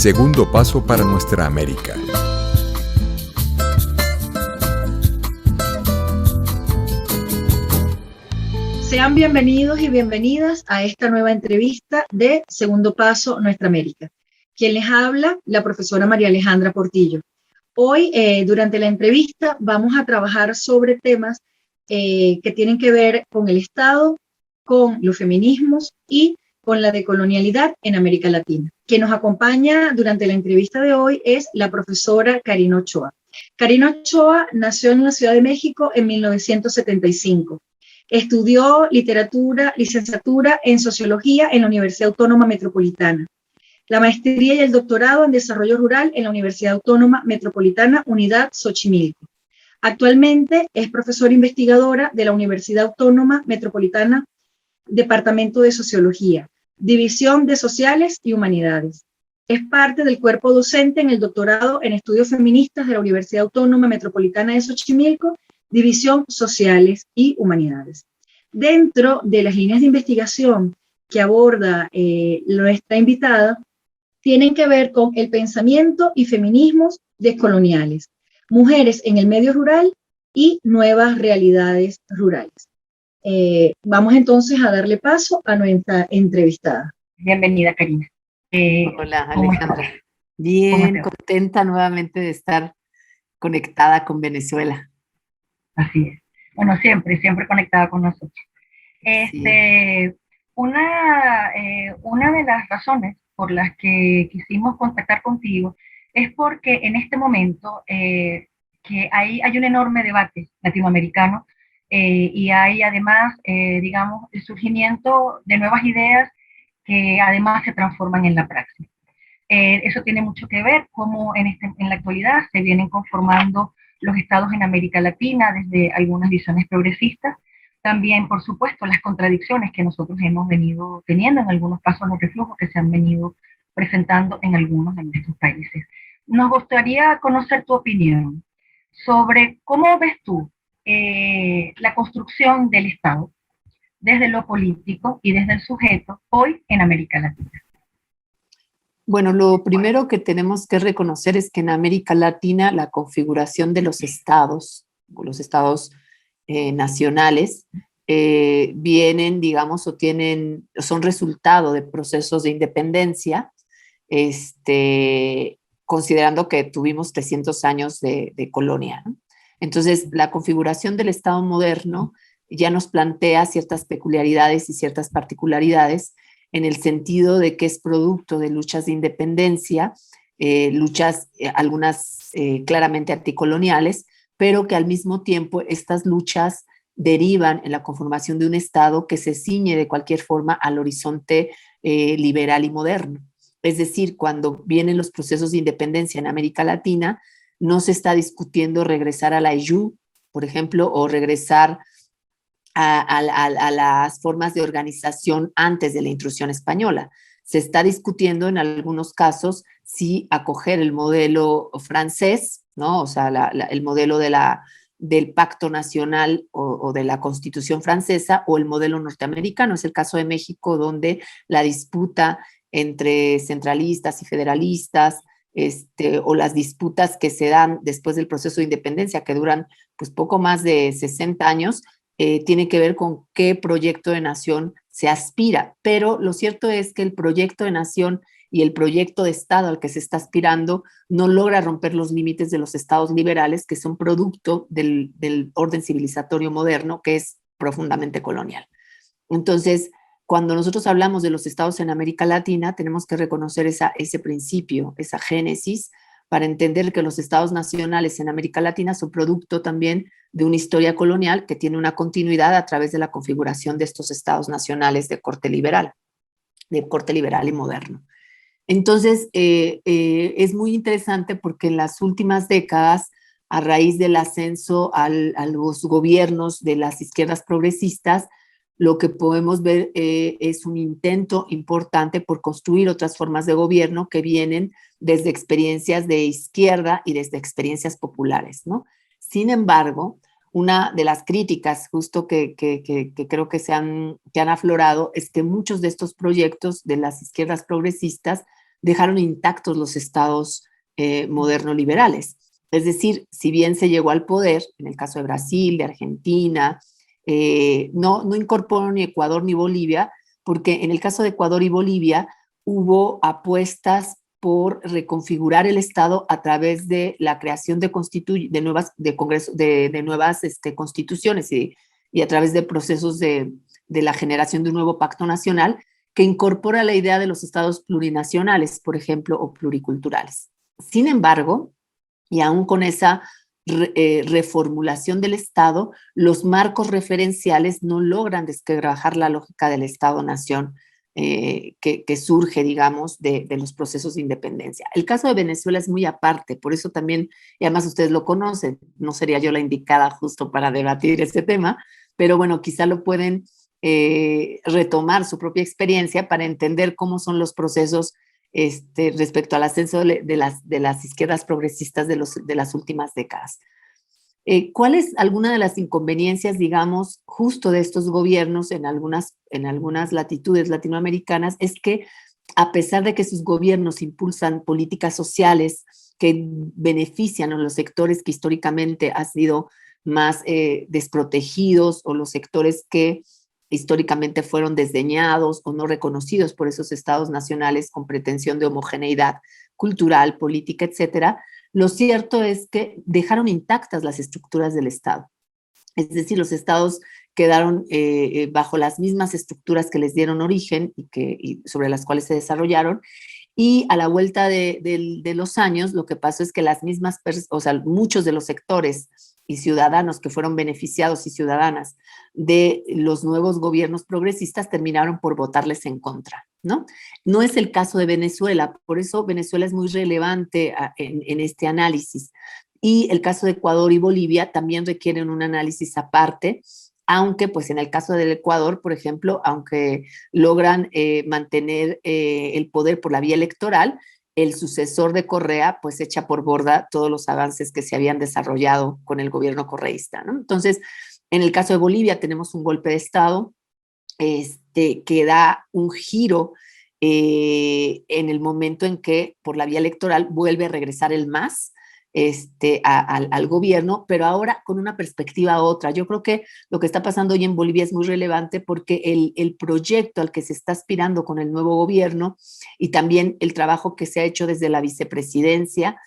Segundo paso para nuestra América. Sean bienvenidos y bienvenidas a esta nueva entrevista de Segundo Paso Nuestra América. Quien les habla, la profesora María Alejandra Portillo. Hoy, durante la entrevista, vamos a trabajar sobre temas que tienen que ver con el Estado, con los feminismos y con la decolonialidad en América Latina. Quien nos acompaña durante la entrevista de hoy es la profesora Karina Ochoa. Karina Ochoa nació en la Ciudad de México en 1975. Estudió licenciatura en Sociología en la Universidad Autónoma Metropolitana. La maestría y el doctorado en Desarrollo Rural en la Universidad Autónoma Metropolitana Unidad Xochimilco. Actualmente es profesora investigadora de la Universidad Autónoma Metropolitana, Departamento de Sociología, División de Sociales y Humanidades. Es parte del cuerpo docente en el doctorado en Estudios Feministas de la Universidad Autónoma Metropolitana de Xochimilco, División Sociales y Humanidades. Dentro de las líneas de investigación que aborda nuestra invitada, tienen que ver con el pensamiento y feminismos descoloniales, mujeres en el medio rural y nuevas realidades rurales. Vamos entonces a darle paso a nuestra entrevistada. Bienvenida, Karina. Hola, Alejandra. Bien, contenta nuevamente de estar conectada con Venezuela. Así es. Bueno, siempre conectada con nosotros. Una de las razones por las que quisimos contactar contigo es porque en este momento que hay un enorme debate latinoamericano y hay además, digamos, el surgimiento de nuevas ideas que además se transforman en la praxis. Eso tiene mucho que ver cómo en la actualidad se vienen conformando los estados en América Latina desde algunas visiones progresistas. También, por supuesto, las contradicciones que nosotros hemos venido teniendo en algunos casos de reflujo que se han venido presentando en algunos de nuestros países. Nos gustaría conocer tu opinión sobre cómo ves tú la construcción del Estado desde lo político y desde el sujeto hoy en América Latina. Bueno, lo primero que tenemos que reconocer es que en América Latina la configuración de los estados nacionales, vienen, digamos, son resultado de procesos de independencia, considerando que tuvimos 300 años de colonia, ¿no? Entonces, la configuración del Estado moderno ya nos plantea ciertas peculiaridades y ciertas particularidades en el sentido de que es producto de luchas de independencia, luchas algunas claramente anticoloniales, pero que al mismo tiempo estas luchas derivan en la conformación de un Estado que se ciñe de cualquier forma al horizonte liberal y moderno. Es decir, cuando vienen los procesos de independencia en América Latina, no se está discutiendo regresar a la EYU, por ejemplo, o regresar a las formas de organización antes de la intrusión española. Se está discutiendo en algunos casos si acoger el modelo francés, ¿no? O sea, el modelo del Pacto Nacional o de la Constitución francesa, o el modelo norteamericano. Es el caso de México, donde la disputa entre centralistas y federalistas, o las disputas que se dan después del proceso de independencia, que duran pues poco más de 60 años, tiene que ver con qué proyecto de nación se aspira. Pero lo cierto es que el proyecto de nación y el proyecto de Estado al que se está aspirando no logra romper los límites de los estados liberales, que son producto del orden civilizatorio moderno, que es profundamente colonial. Entonces, cuando nosotros hablamos de los estados en América Latina, tenemos que reconocer ese principio, esa génesis, para entender que los estados nacionales en América Latina son producto también de una historia colonial que tiene una continuidad a través de la configuración de estos estados nacionales de corte liberal y moderno. Entonces, es muy interesante porque en las últimas décadas, a raíz del ascenso a los gobiernos de las izquierdas progresistas, lo que podemos ver es un intento importante por construir otras formas de gobierno que vienen desde experiencias de izquierda y desde experiencias populares, ¿no? Sin embargo, una de las críticas justo que creo que han aflorado es que muchos de estos proyectos de las izquierdas progresistas dejaron intactos los estados moderno-liberales. Es decir, si bien se llegó al poder, en el caso de Brasil, de Argentina, no incorporó ni Ecuador ni Bolivia, porque en el caso de Ecuador y Bolivia hubo apuestas por reconfigurar el Estado a través de la creación de nuevas constituciones y a través de procesos de la generación de un nuevo pacto nacional que incorpora la idea de los estados plurinacionales, por ejemplo, o pluriculturales. Sin embargo, y aún con esa reformulación del Estado, los marcos referenciales no logran desquebrajar la lógica del Estado-nación que surge, digamos, de los procesos de independencia. El caso de Venezuela es muy aparte, por eso también, y además ustedes lo conocen, no sería yo la indicada justo para debatir este tema, pero bueno, quizá lo pueden retomar su propia experiencia para entender cómo son los procesos respecto al ascenso de las izquierdas progresistas de las últimas décadas. ¿Cuál es alguna de las inconveniencias, digamos, justo de estos gobiernos en algunas latitudes latinoamericanas? Es que a pesar de que sus gobiernos impulsan políticas sociales que benefician a los sectores que históricamente han sido más desprotegidos o los sectores que históricamente fueron desdeñados o no reconocidos por esos estados nacionales con pretensión de homogeneidad cultural, política, etcétera, lo cierto es que dejaron intactas las estructuras del Estado. Es decir, los estados quedaron bajo las mismas estructuras que les dieron origen y sobre las cuales se desarrollaron. Y a la vuelta de los años, lo que pasó es que muchos de los sectores y ciudadanos que fueron beneficiados y ciudadanas de los nuevos gobiernos progresistas terminaron por votarles en contra, ¿no? No es el caso de Venezuela, por eso Venezuela es muy relevante en este análisis. Y el caso de Ecuador y Bolivia también requieren un análisis aparte, aunque pues en el caso del Ecuador, por ejemplo, aunque logran mantener el poder por la vía electoral, el sucesor de Correa pues echa por borda todos los avances que se habían desarrollado con el gobierno correísta, ¿no? Entonces, en el caso de Bolivia tenemos un golpe de Estado que da un giro en el momento en que por la vía electoral vuelve a regresar el MAS al gobierno, pero ahora con una perspectiva otra. Yo creo que lo que está pasando hoy en Bolivia es muy relevante porque el proyecto al que se está aspirando con el nuevo gobierno y también el trabajo que se ha hecho desde la vicepresidencia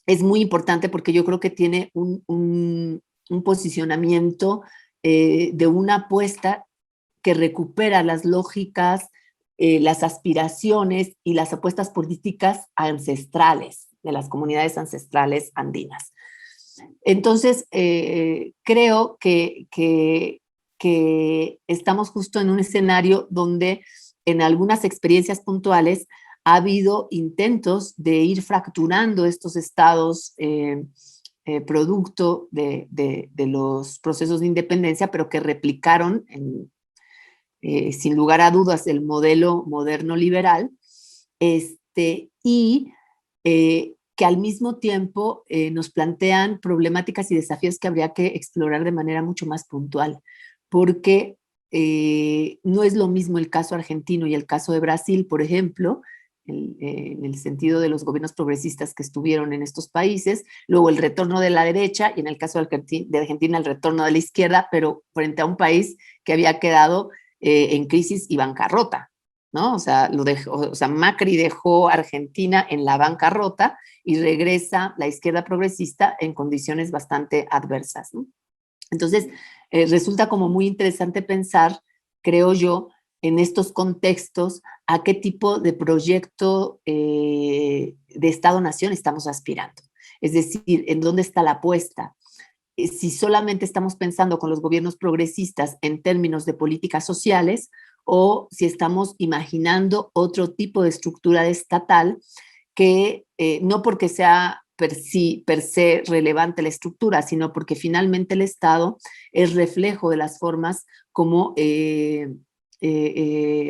es muy importante porque yo creo que tiene un posicionamiento de una apuesta que recupera las lógicas, las aspiraciones y las apuestas políticas ancestrales de las comunidades ancestrales andinas. Entonces, creo que estamos justo en un escenario donde en algunas experiencias puntuales ha habido intentos de ir fracturando estos estados producto de los procesos de independencia, pero que replicaron sin lugar a dudas el modelo moderno liberal, y que al mismo tiempo nos plantean problemáticas y desafíos que habría que explorar de manera mucho más puntual, porque no es lo mismo el caso argentino y el caso de Brasil, por ejemplo, en el sentido de los gobiernos progresistas que estuvieron en estos países, luego el retorno de la derecha y en el caso de Argentina el retorno de la izquierda, pero frente a un país que había quedado en crisis y bancarrota, ¿no? O sea, Macri dejó a Argentina en la bancarrota y regresa la izquierda progresista en condiciones bastante adversas, ¿no? Entonces, resulta como muy interesante pensar, creo yo, en estos contextos, a qué tipo de proyecto de Estado-Nación estamos aspirando. Es decir, ¿en dónde está la apuesta? Si solamente estamos pensando con los gobiernos progresistas en términos de políticas sociales o si estamos imaginando otro tipo de estructura estatal que no porque sea per se relevante la estructura, sino porque finalmente el Estado es reflejo de las formas como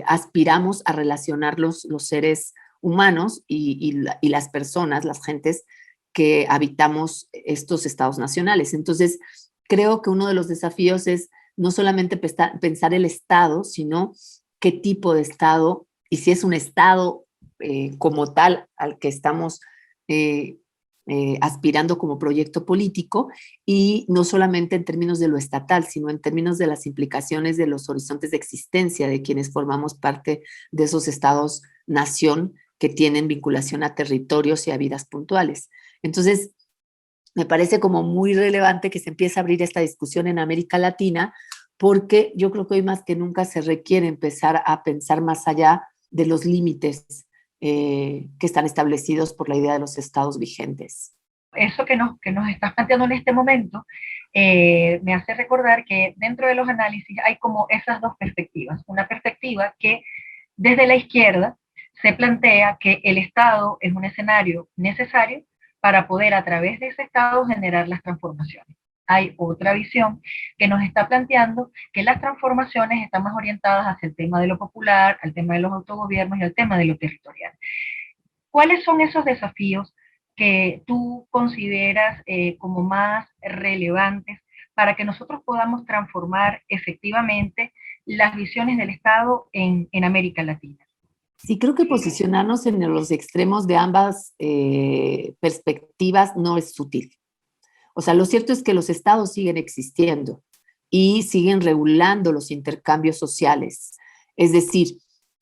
aspiramos a relacionar los seres humanos y las personas, las gentes que habitamos estos estados nacionales. Entonces, creo que uno de los desafíos es no solamente pensar el Estado, sino qué tipo de Estado y si es un Estado como tal al que estamos aspirando como proyecto político, y no solamente en términos de lo estatal, sino en términos de las implicaciones de los horizontes de existencia de quienes formamos parte de esos estados-nación que tienen vinculación a territorios y a vidas puntuales. Entonces, me parece como muy relevante que se empiece a abrir esta discusión en América Latina, porque yo creo que hoy más que nunca se requiere empezar a pensar más allá de los límites que están establecidos por la idea de los estados vigentes. Eso que nos estás planteando en este momento me hace recordar que dentro de los análisis hay como esas dos perspectivas. Una perspectiva que desde la izquierda se plantea que el Estado es un escenario necesario para poder a través de ese Estado generar las transformaciones. Hay otra visión que nos está planteando que las transformaciones están más orientadas hacia el tema de lo popular, al tema de los autogobiernos y al tema de lo territorial. ¿Cuáles son esos desafíos que tú consideras como más relevantes para que nosotros podamos transformar efectivamente las visiones del Estado en América Latina? Sí, creo que posicionarnos en los extremos de ambas perspectivas no es sutil. O sea, lo cierto es que los estados siguen existiendo y siguen regulando los intercambios sociales. Es decir,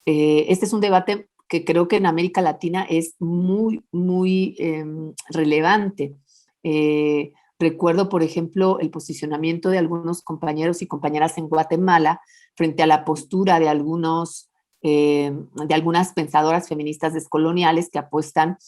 este es un debate que creo que en América Latina es muy, muy relevante. Recuerdo, por ejemplo, el posicionamiento de algunos compañeros y compañeras en Guatemala frente a la postura de algunas pensadoras feministas descoloniales que apuestan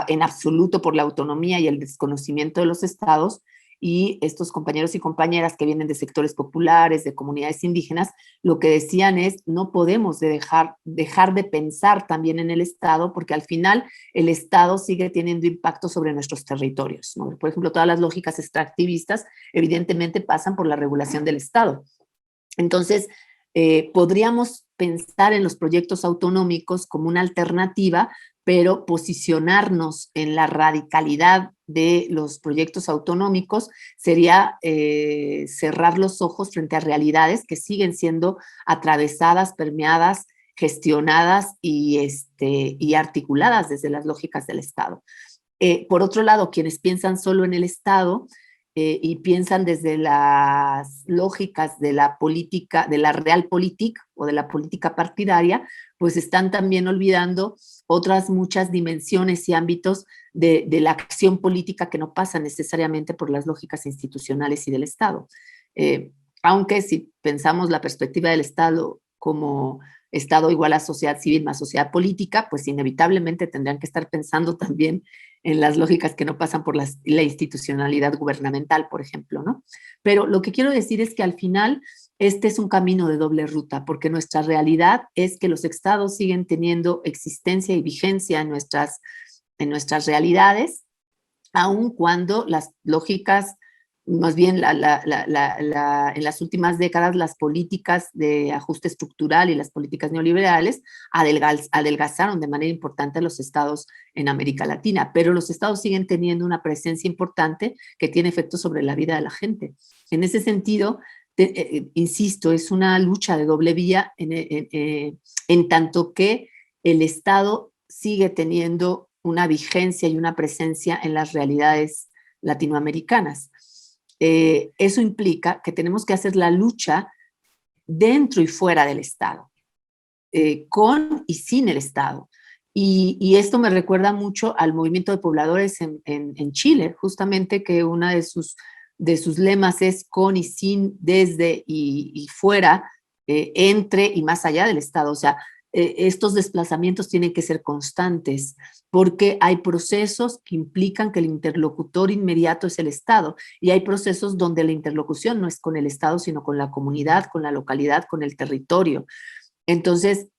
en absoluto por la autonomía y el desconocimiento de los estados, y estos compañeros y compañeras que vienen de sectores populares, de comunidades indígenas, lo que decían es: no podemos dejar de pensar también en el Estado, porque al final el Estado sigue teniendo impacto sobre nuestros territorios, ¿no? Por ejemplo, todas las lógicas extractivistas evidentemente pasan por la regulación del Estado. Entonces, podríamos pensar en los proyectos autonómicos como una alternativa, pero posicionarnos en la radicalidad de los proyectos autonómicos sería cerrar los ojos frente a realidades que siguen siendo atravesadas, permeadas, gestionadas y articuladas desde las lógicas del Estado. Por otro lado, quienes piensan solo en el Estado y piensan desde las lógicas de la política, de la realpolitik o de la política partidaria, pues están también olvidando otras muchas dimensiones y ámbitos de la acción política que no pasan necesariamente por las lógicas institucionales y del Estado. Aunque si pensamos la perspectiva del Estado como Estado igual a sociedad civil más sociedad política, pues inevitablemente tendrán que estar pensando también en las lógicas que no pasan por la institucionalidad gubernamental, por ejemplo, ¿no? Pero lo que quiero decir es que al final este es un camino de doble ruta, porque nuestra realidad es que los estados siguen teniendo existencia y vigencia en nuestras realidades, aun cuando las lógicas, más bien en las últimas décadas, las políticas de ajuste estructural y las políticas neoliberales adelgazaron de manera importante a los estados en América Latina, pero los estados siguen teniendo una presencia importante que tiene efectos sobre la vida de la gente. En ese sentido, insisto, es una lucha de doble vía en tanto que el Estado sigue teniendo una vigencia y una presencia en las realidades latinoamericanas. Eso implica que tenemos que hacer la lucha dentro y fuera del Estado, con y sin el Estado. Y esto me recuerda mucho al movimiento de pobladores en Chile, justamente, que una de sus lemas es con y sin, desde y fuera, entre y más allá del Estado. O sea, estos desplazamientos tienen que ser constantes porque hay procesos que implican que el interlocutor inmediato es el Estado, y hay procesos donde la interlocución no es con el Estado, sino con la comunidad, con la localidad, con el territorio. Entonces,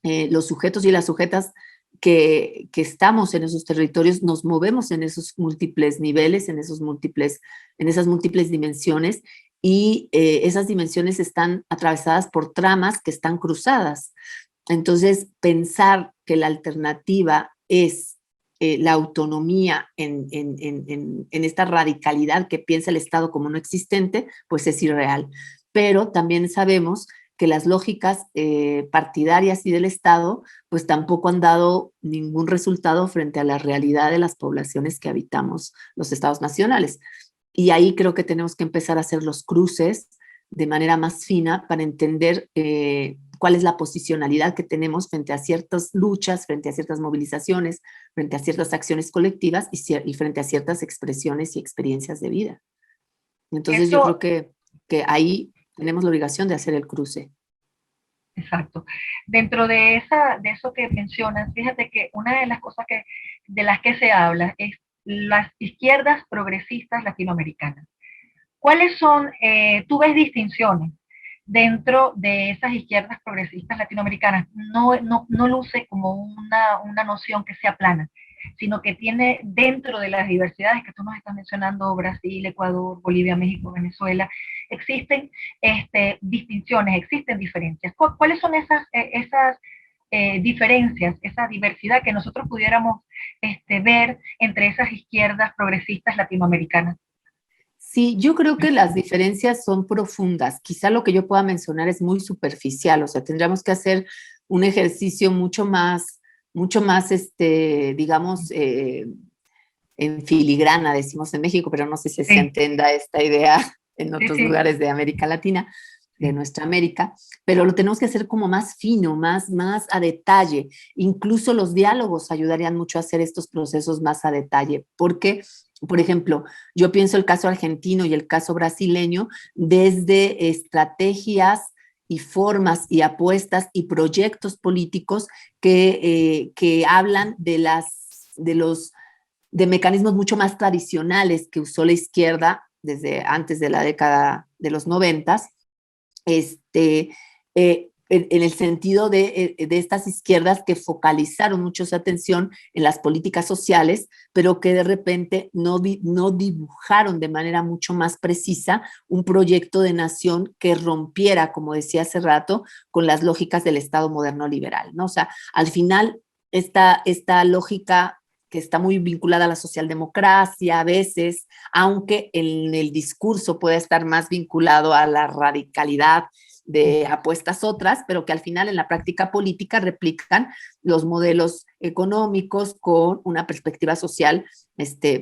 los sujetos y las sujetas que estamos en esos territorios nos movemos en esos múltiples niveles, en esas múltiples dimensiones, y esas dimensiones están atravesadas por tramas que están cruzadas. Entonces, pensar que la alternativa es la autonomía en esta radicalidad que piensa el Estado como no existente, pues es irreal. Pero también sabemos que las lógicas partidarias y del Estado pues tampoco han dado ningún resultado frente a la realidad de las poblaciones que habitamos los estados nacionales. Y ahí creo que tenemos que empezar a hacer los cruces de manera más fina para entender cuál es la posicionalidad que tenemos frente a ciertas luchas, frente a ciertas movilizaciones, frente a ciertas acciones colectivas y frente a ciertas expresiones y experiencias de vida. Entonces yo creo que ahí tenemos la obligación de hacer el cruce. Exacto. Dentro de eso que mencionas, fíjate que una de las cosas de las que se habla es las izquierdas progresistas latinoamericanas. ¿Cuáles son, tú ves distinciones dentro de esas izquierdas progresistas latinoamericanas? No luce como una noción que sea plana, sino que tiene dentro de las diversidades que tú nos estás mencionando, Brasil, Ecuador, Bolivia, México, Venezuela, existen distinciones, existen diferencias. ¿Cuáles son esas diferencias, esa diversidad que nosotros pudiéramos ver entre esas izquierdas progresistas latinoamericanas? Sí, yo creo que las diferencias son profundas. Quizá lo que yo pueda mencionar es muy superficial, o sea, tendríamos que hacer un ejercicio mucho más digamos, en filigrana, decimos en México, pero no sé si se entienda esta idea en otros lugares de América Latina, de nuestra América, pero lo tenemos que hacer como más fino, más a detalle. Incluso los diálogos ayudarían mucho a hacer estos procesos más a detalle, porque, por ejemplo, yo pienso el caso argentino y el caso brasileño desde estrategias y formas y apuestas y proyectos políticos que hablan de mecanismos mucho más tradicionales que usó la izquierda desde antes de la década de los 90, en el sentido de estas izquierdas que focalizaron mucho su atención en las políticas sociales, pero que de repente no dibujaron de manera mucho más precisa un proyecto de nación que rompiera, como decía hace rato, con las lógicas del Estado moderno liberal, ¿no? O sea, al final, esta lógica que está muy vinculada a la socialdemocracia a veces, aunque en el discurso puede estar más vinculado a la radicalidad de apuestas otras, pero que al final en la práctica política replican los modelos económicos con una perspectiva social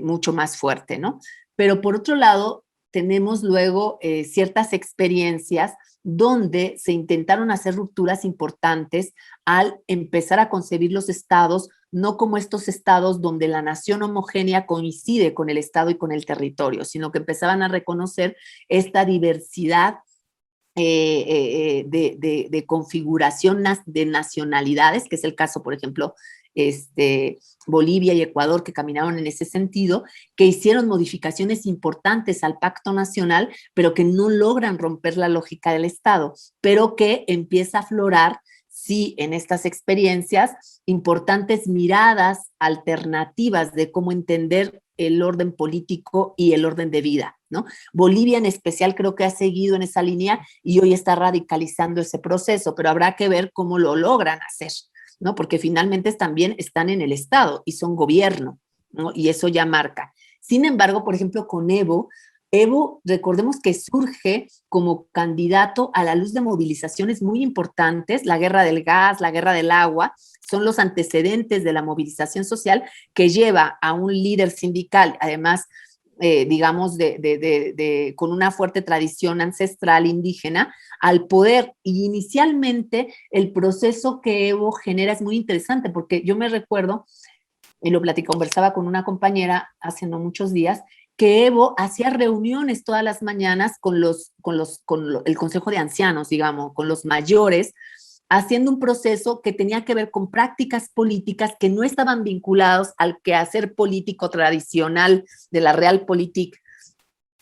mucho más fuerte, ¿no? Pero por otro lado, tenemos luego ciertas experiencias donde se intentaron hacer rupturas importantes al empezar a concebir los estados no como estos estados donde la nación homogénea coincide con el estado y con el territorio, sino que empezaban a reconocer esta diversidad de configuración de nacionalidades, que es el caso, por ejemplo, Bolivia y Ecuador, que caminaron en ese sentido, que hicieron modificaciones importantes al pacto nacional, pero que no logran romper la lógica del Estado, pero que empieza a aflorar, sí, en estas experiencias, importantes miradas alternativas de cómo entender el orden político y el orden de vida, ¿no? Bolivia en especial creo que ha seguido en esa línea y hoy está radicalizando ese proceso, pero habrá que ver cómo lo logran hacer, ¿no? Porque finalmente también están en el Estado y son gobierno, ¿no? Y eso ya marca. Sin embargo, por ejemplo, con Evo, recordemos que surge como candidato a la luz de movilizaciones muy importantes, la guerra del gas, la guerra del agua, son los antecedentes de la movilización social que lleva a un líder sindical, además, digamos, con una fuerte tradición ancestral indígena, al poder. Y inicialmente el proceso que Evo genera es muy interesante, porque yo me recuerdo, y lo conversaba con una compañera hace no muchos días, que Evo hacía reuniones todas las mañanas con el Consejo de Ancianos, digamos, con los mayores, haciendo un proceso que tenía que ver con prácticas políticas que no estaban vinculados al quehacer político tradicional de la realpolitik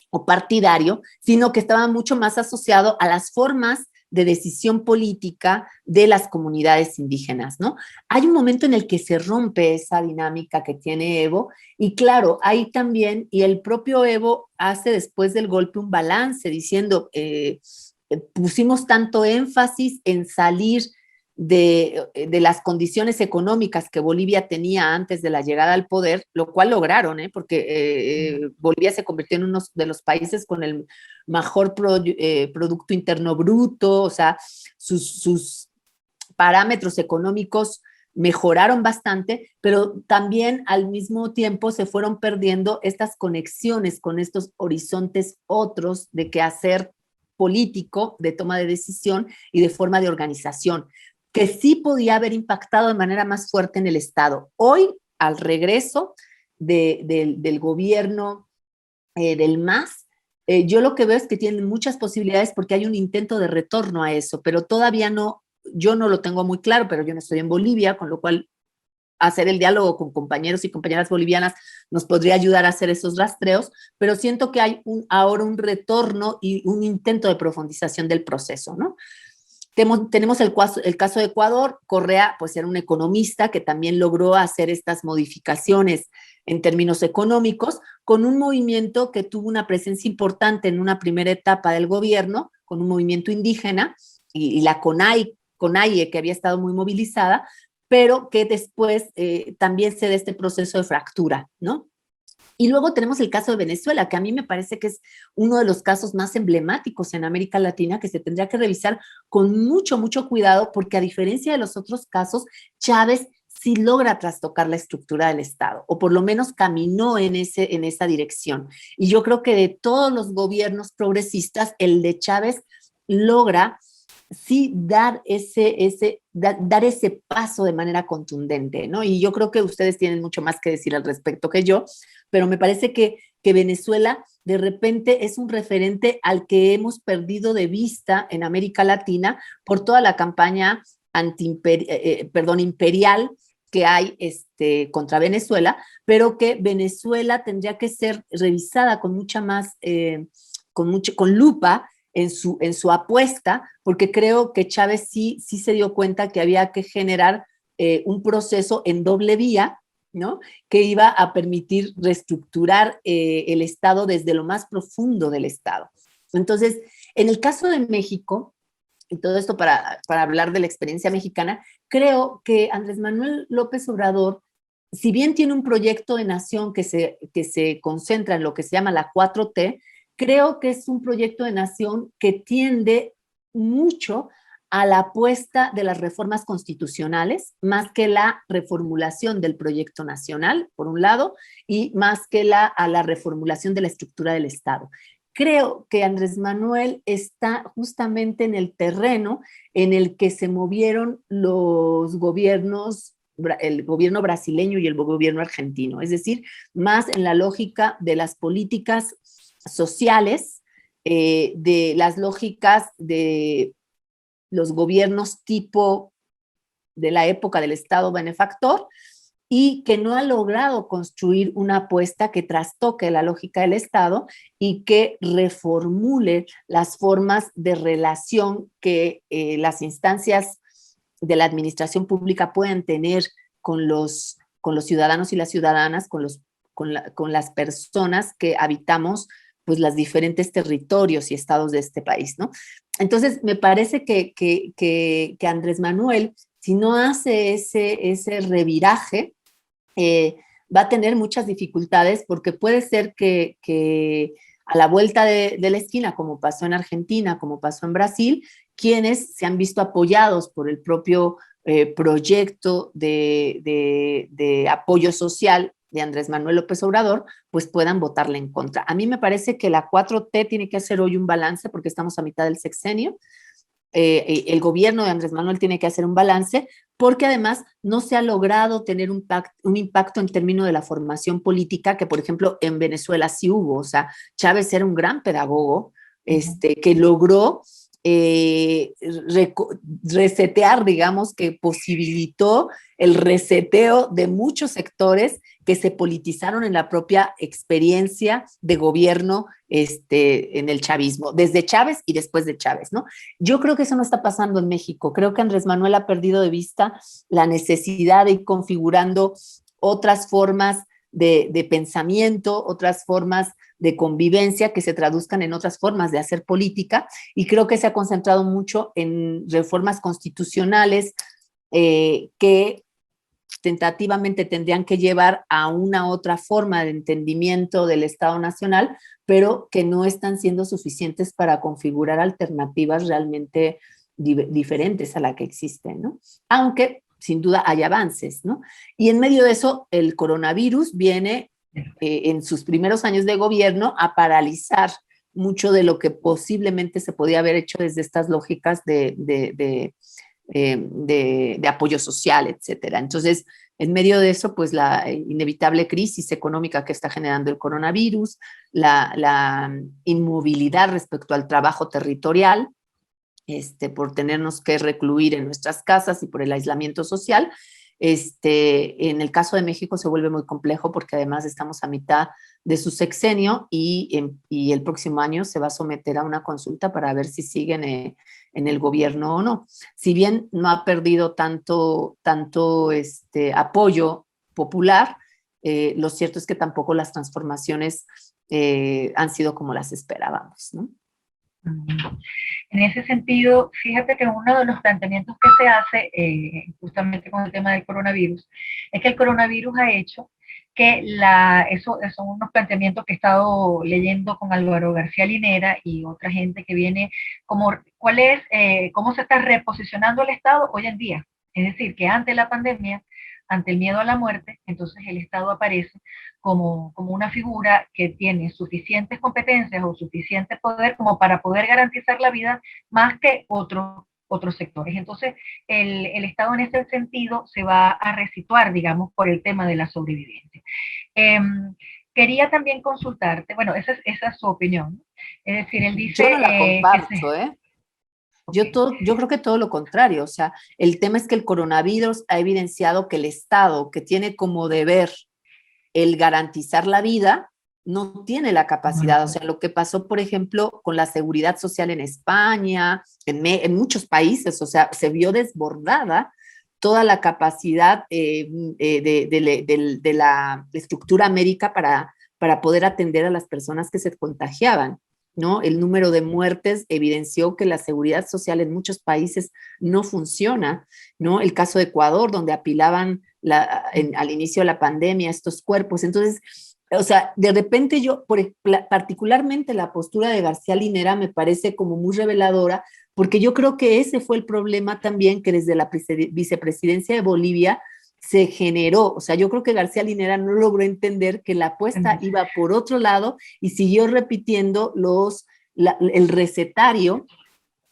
o partidario, sino que estaba mucho más asociado a las formas de decisión política de las comunidades indígenas, ¿no? Hay un momento en el que se rompe esa dinámica que tiene Evo y claro, ahí también, y el propio Evo hace después del golpe un balance diciendo, pusimos tanto énfasis en salir de las condiciones económicas que Bolivia tenía antes de la llegada al poder, lo cual lograron, porque Bolivia se convirtió en uno de los países con el mejor Producto Interno Bruto, o sea, sus parámetros económicos mejoraron bastante, pero también al mismo tiempo se fueron perdiendo estas conexiones con estos horizontes otros de quehacer político, de toma de decisión y de forma de organización, que sí podía haber impactado de manera más fuerte en el Estado. Hoy, al regreso del gobierno del MAS, yo lo que veo es que tienen muchas posibilidades porque hay un intento de retorno a eso, pero todavía no, yo no lo tengo muy claro, pero yo no estoy en Bolivia, con lo cual hacer el diálogo con compañeros y compañeras bolivianas nos podría ayudar a hacer esos rastreos, pero siento que hay ahora un retorno y un intento de profundización del proceso, ¿no? Tenemos el caso de Ecuador. Correa, pues era un economista que también logró hacer estas modificaciones en términos económicos, con un movimiento que tuvo una presencia importante en una primera etapa del gobierno, con un movimiento indígena, y la CONAIE, que había estado muy movilizada, pero que después también se da este proceso de fractura, ¿no? Y luego tenemos el caso de Venezuela, que a mí me parece que es uno de los casos más emblemáticos en América Latina, que se tendría que revisar con mucho, mucho cuidado, porque a diferencia de los otros casos, Chávez sí logra trastocar la estructura del Estado, o por lo menos caminó en esa dirección. Y yo creo que de todos los gobiernos progresistas, el de Chávez logra sí dar ese paso de manera contundente, ¿no? Y yo creo que ustedes tienen mucho más que decir al respecto que yo, pero me parece que Venezuela de repente es un referente al que hemos perdido de vista en América Latina por toda la campaña imperial que hay contra Venezuela, pero que Venezuela tendría que ser revisada con mucha más, con lupa, en su apuesta, porque creo que Chávez sí se dio cuenta que había que generar un proceso en doble vía, ¿no? Que iba a permitir reestructurar el Estado desde lo más profundo del Estado. Entonces, en el caso de México, y todo esto para hablar de la experiencia mexicana, creo que Andrés Manuel López Obrador, si bien tiene un proyecto de nación que se concentra en lo que se llama la 4T, creo que es un proyecto de nación que tiende mucho a la apuesta de las reformas constitucionales, más que la reformulación del proyecto nacional, por un lado, y más que a la reformulación de la estructura del Estado. Creo que Andrés Manuel está justamente en el terreno en el que se movieron los gobiernos, el gobierno brasileño y el gobierno argentino, es decir, más en la lógica de las políticas sociales, de las lógicas de los gobiernos tipo de la época del Estado benefactor, y que no ha logrado construir una apuesta que trastoque la lógica del Estado y que reformule las formas de relación que las instancias de la administración pública puedan tener con los ciudadanos y las ciudadanas, con las personas que habitamos pues los diferentes territorios y estados de este país, ¿no? Entonces, me parece que Andrés Manuel, si no hace ese reviraje, va a tener muchas dificultades, porque puede ser que a la vuelta de la esquina, como pasó en Argentina, como pasó en Brasil, quienes se han visto apoyados por el propio proyecto de apoyo social de Andrés Manuel López Obrador, pues puedan votarle en contra. A mí me parece que la 4T tiene que hacer hoy un balance, porque estamos a mitad del sexenio. El gobierno de Andrés Manuel tiene que hacer un balance, porque además no se ha logrado tener un impacto en términos de la formación política, que por ejemplo en Venezuela sí hubo. O sea, Chávez era un gran pedagogo que logró resetear, digamos, que posibilitó el reseteo de muchos sectores que se politizaron en la propia experiencia de gobierno en el chavismo, desde Chávez y después de Chávez, ¿no? Yo creo que eso no está pasando en México. Creo que Andrés Manuel ha perdido de vista la necesidad de ir configurando otras formas de pensamiento, otras formas de convivencia que se traduzcan en otras formas de hacer política, y creo que se ha concentrado mucho en reformas constitucionales que tentativamente tendrían que llevar a una otra forma de entendimiento del Estado Nacional, pero que no están siendo suficientes para configurar alternativas realmente diferentes a la que existen, ¿no? Aunque sin duda hay avances, ¿no? Y en medio de eso, el coronavirus viene en sus primeros años de gobierno a paralizar mucho de lo que posiblemente se podía haber hecho desde estas lógicas de apoyo social, etcétera. Entonces, en medio de eso, pues la inevitable crisis económica que está generando el coronavirus, la inmovilidad respecto al trabajo territorial, por tenernos que recluir en nuestras casas y por el aislamiento social. En el caso de México se vuelve muy complejo porque además estamos a mitad de su sexenio y el próximo año se va a someter a una consulta para ver si siguen en el gobierno o no. Si bien no ha perdido tanto apoyo popular, lo cierto es que tampoco las transformaciones han sido como las esperábamos, ¿no? En ese sentido, fíjate que uno de los planteamientos que se hace justamente con el tema del coronavirus es que el coronavirus ha hecho que esos son unos planteamientos que he estado leyendo con Álvaro García Linera y otra gente que viene, como cómo se está reposicionando el Estado hoy en día. Es decir, que ante la pandemia, ante el miedo a la muerte, entonces el Estado aparece como una figura que tiene suficientes competencias o suficiente poder como para poder garantizar la vida más que otros sectores. Entonces, el Estado en ese sentido se va a resituar, digamos, por el tema de la sobrevivencia. Quería también consultarte, bueno, esa es su opinión. Es decir, él dice... Yo no la comparto, ¿eh? Okay. Yo creo que todo lo contrario, o sea, el tema es que el coronavirus ha evidenciado que el Estado, que tiene como deber el garantizar la vida, no tiene la capacidad. O sea, lo que pasó, por ejemplo, con la seguridad social en España, en muchos países, o sea, se vio desbordada toda la capacidad de la estructura médica para poder atender a las personas que se contagiaban, ¿no? El número de muertes evidenció que la seguridad social en muchos países no funciona, ¿no? El caso de Ecuador, donde apilaban al inicio de la pandemia estos cuerpos. Entonces, o sea, de repente particularmente la postura de García Linera me parece como muy reveladora, porque yo creo que ese fue el problema también que desde la vicepresidencia de Bolivia se generó. O sea, yo creo que García Linera no logró entender que la apuesta iba por otro lado y siguió repitiendo el recetario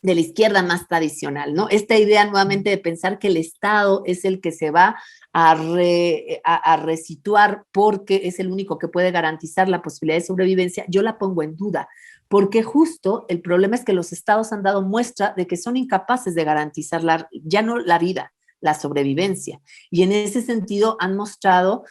de la izquierda más tradicional, ¿no? Esta idea nuevamente de pensar que el Estado es el que se va a resituar porque es el único que puede garantizar la posibilidad de sobrevivencia, yo la pongo en duda, porque justo el problema es que los Estados han dado muestra de que son incapaces de garantizar ya no la vida, la sobrevivencia. Y en ese sentido han mostrado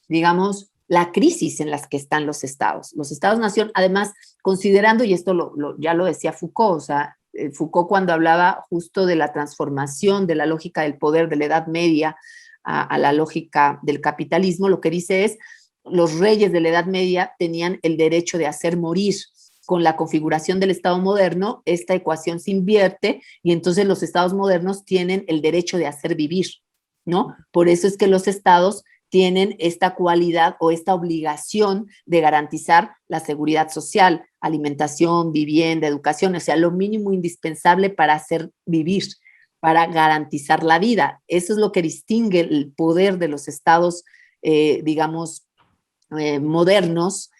digamos, la crisis en las que están los Estados. Los Estados-nación, además, considerando, y esto ya lo decía Foucault, o sea, Foucault cuando hablaba justo de la transformación de la lógica del poder de la Edad Media a la lógica del capitalismo, lo que dice es, los reyes de la Edad Media tenían el derecho de hacer morir. Con la configuración del Estado moderno, esta ecuación se invierte y entonces los Estados modernos tienen el derecho de hacer vivir, ¿no? Por eso es que los Estados tienen esta cualidad o esta obligación de garantizar la seguridad social, alimentación, vivienda, educación, o sea, lo mínimo indispensable para hacer vivir, para garantizar la vida. Eso es lo que distingue el poder de los Estados, digamos, modernos,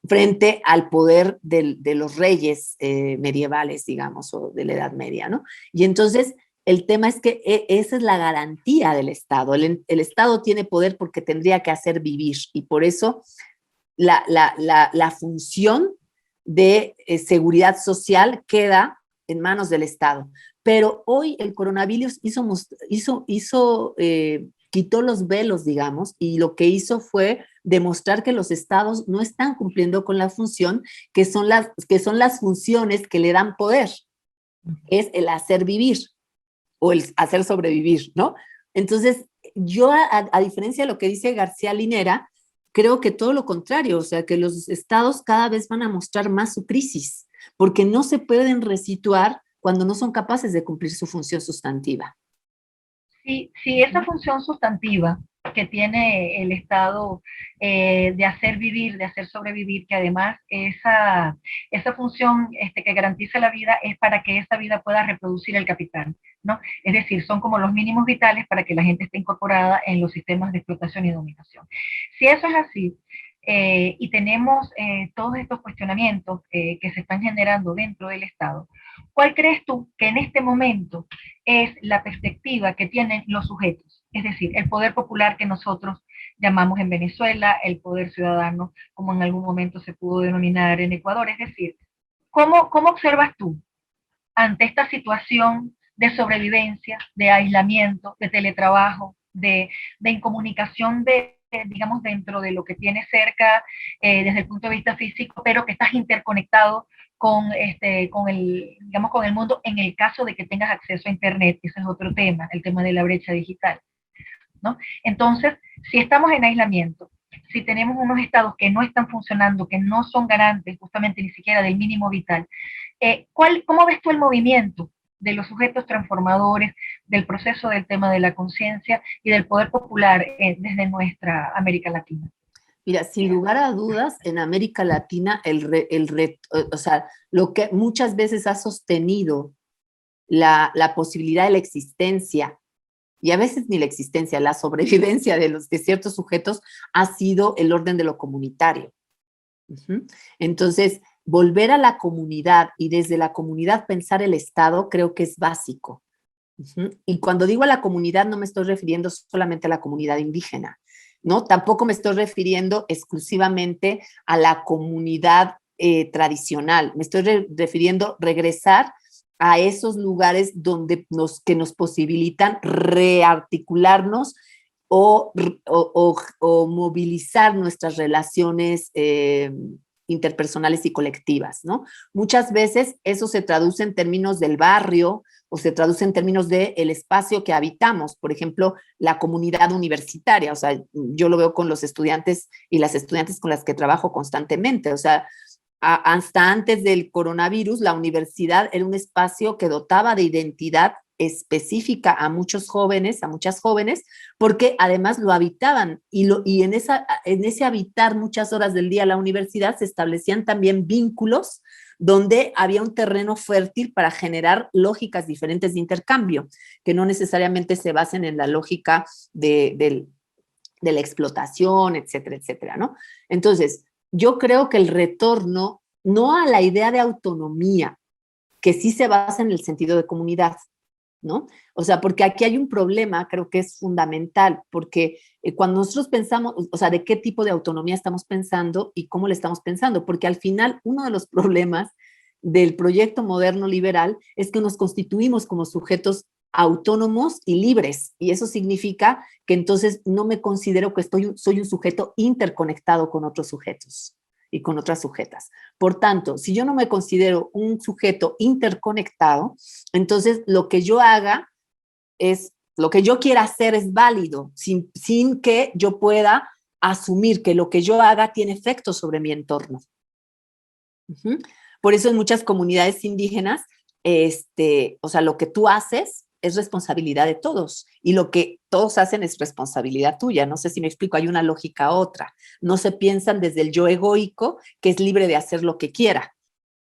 frente al poder de los reyes medievales, digamos, o de la Edad Media, ¿no? Y entonces el tema es que esa es la garantía del Estado. El Estado tiene poder porque tendría que hacer vivir, y por eso la función de seguridad social queda en manos del Estado. Pero hoy el coronavirus quitó los velos, digamos, y lo que hizo fue demostrar que los estados no están cumpliendo con la función, que son las funciones que le dan poder, es el hacer vivir o el hacer sobrevivir, ¿no? Entonces, yo, a diferencia de lo que dice García Linera, creo que todo lo contrario, o sea, que los estados cada vez van a mostrar más su crisis, porque no se pueden resituar cuando no son capaces de cumplir su función sustantiva. Si esa función sustantiva que tiene el Estado de hacer vivir, de hacer sobrevivir, que además esa función que garantiza la vida es para que esa vida pueda reproducir el capital, ¿no? Es decir, son como los mínimos vitales para que la gente esté incorporada en los sistemas de explotación y dominación. Si eso es así, y tenemos todos estos cuestionamientos que se están generando dentro del Estado, ¿cuál crees tú que en este momento es la perspectiva que tienen los sujetos? Es decir, el poder popular que nosotros llamamos en Venezuela, el poder ciudadano, como en algún momento se pudo denominar en Ecuador. Es decir, ¿cómo observas tú ante esta situación de sobrevivencia, de aislamiento, de teletrabajo, de incomunicación digamos, dentro de lo que tienes cerca desde el punto de vista físico, pero que estás interconectado con el mundo en el caso de que tengas acceso a Internet? Ese es otro tema, el tema de la brecha digital, ¿no? Entonces, si estamos en aislamiento, si tenemos unos estados que no están funcionando, que no son garantes justamente ni siquiera del mínimo vital, ¿cómo ves tú el movimiento de los sujetos transformadores, del proceso del tema de la conciencia y del poder popular desde nuestra América Latina? Mira, sin lugar a dudas, en América Latina, o sea, lo que muchas veces ha sostenido la posibilidad de la existencia, y a veces ni la existencia, la sobrevivencia de ciertos sujetos, ha sido el orden de lo comunitario. Entonces, volver a la comunidad y desde la comunidad pensar el Estado creo que es básico. Y cuando digo a la comunidad no me estoy refiriendo solamente a la comunidad indígena, ¿no? Tampoco me estoy refiriendo exclusivamente a la comunidad tradicional. Me estoy refiriendo regresar a esos lugares que nos posibilitan rearticularnos o movilizar nuestras relaciones interpersonales y colectivas, ¿no? Muchas veces eso se traduce en términos del barrio o se traduce en términos del espacio que habitamos, por ejemplo, la comunidad universitaria. O sea, yo lo veo con los estudiantes y las estudiantes con las que trabajo constantemente. O sea, hasta antes del coronavirus, la universidad era un espacio que dotaba de identidad específica a muchos jóvenes, a muchas jóvenes, porque además lo habitaban y en ese habitar muchas horas del día la universidad se establecían también vínculos donde había un terreno fértil para generar lógicas diferentes de intercambio, que no necesariamente se basen en la lógica de la explotación, etcétera, etcétera, ¿no? Entonces, yo creo que el retorno, no a la idea de autonomía, que sí se basa en el sentido de comunidad, ¿no? O sea, porque aquí hay un problema, creo que es fundamental, porque cuando nosotros pensamos, o sea, de qué tipo de autonomía estamos pensando y cómo le estamos pensando, porque al final uno de los problemas del proyecto moderno liberal es que nos constituimos como sujetos autónomos y libres, y eso significa que entonces no me considero que soy un sujeto interconectado con otros sujetos y con otras sujetas. Por tanto, si yo no me considero un sujeto interconectado, entonces lo que yo haga lo que yo quiera hacer es válido, sin que yo pueda asumir que lo que yo haga tiene efectos sobre mi entorno. Por eso en muchas comunidades indígenas, o sea, lo que tú haces es responsabilidad de todos y lo que todos hacen es responsabilidad tuya. No sé si me explico, hay una lógica otra. No se piensan desde el yo egoico que es libre de hacer lo que quiera,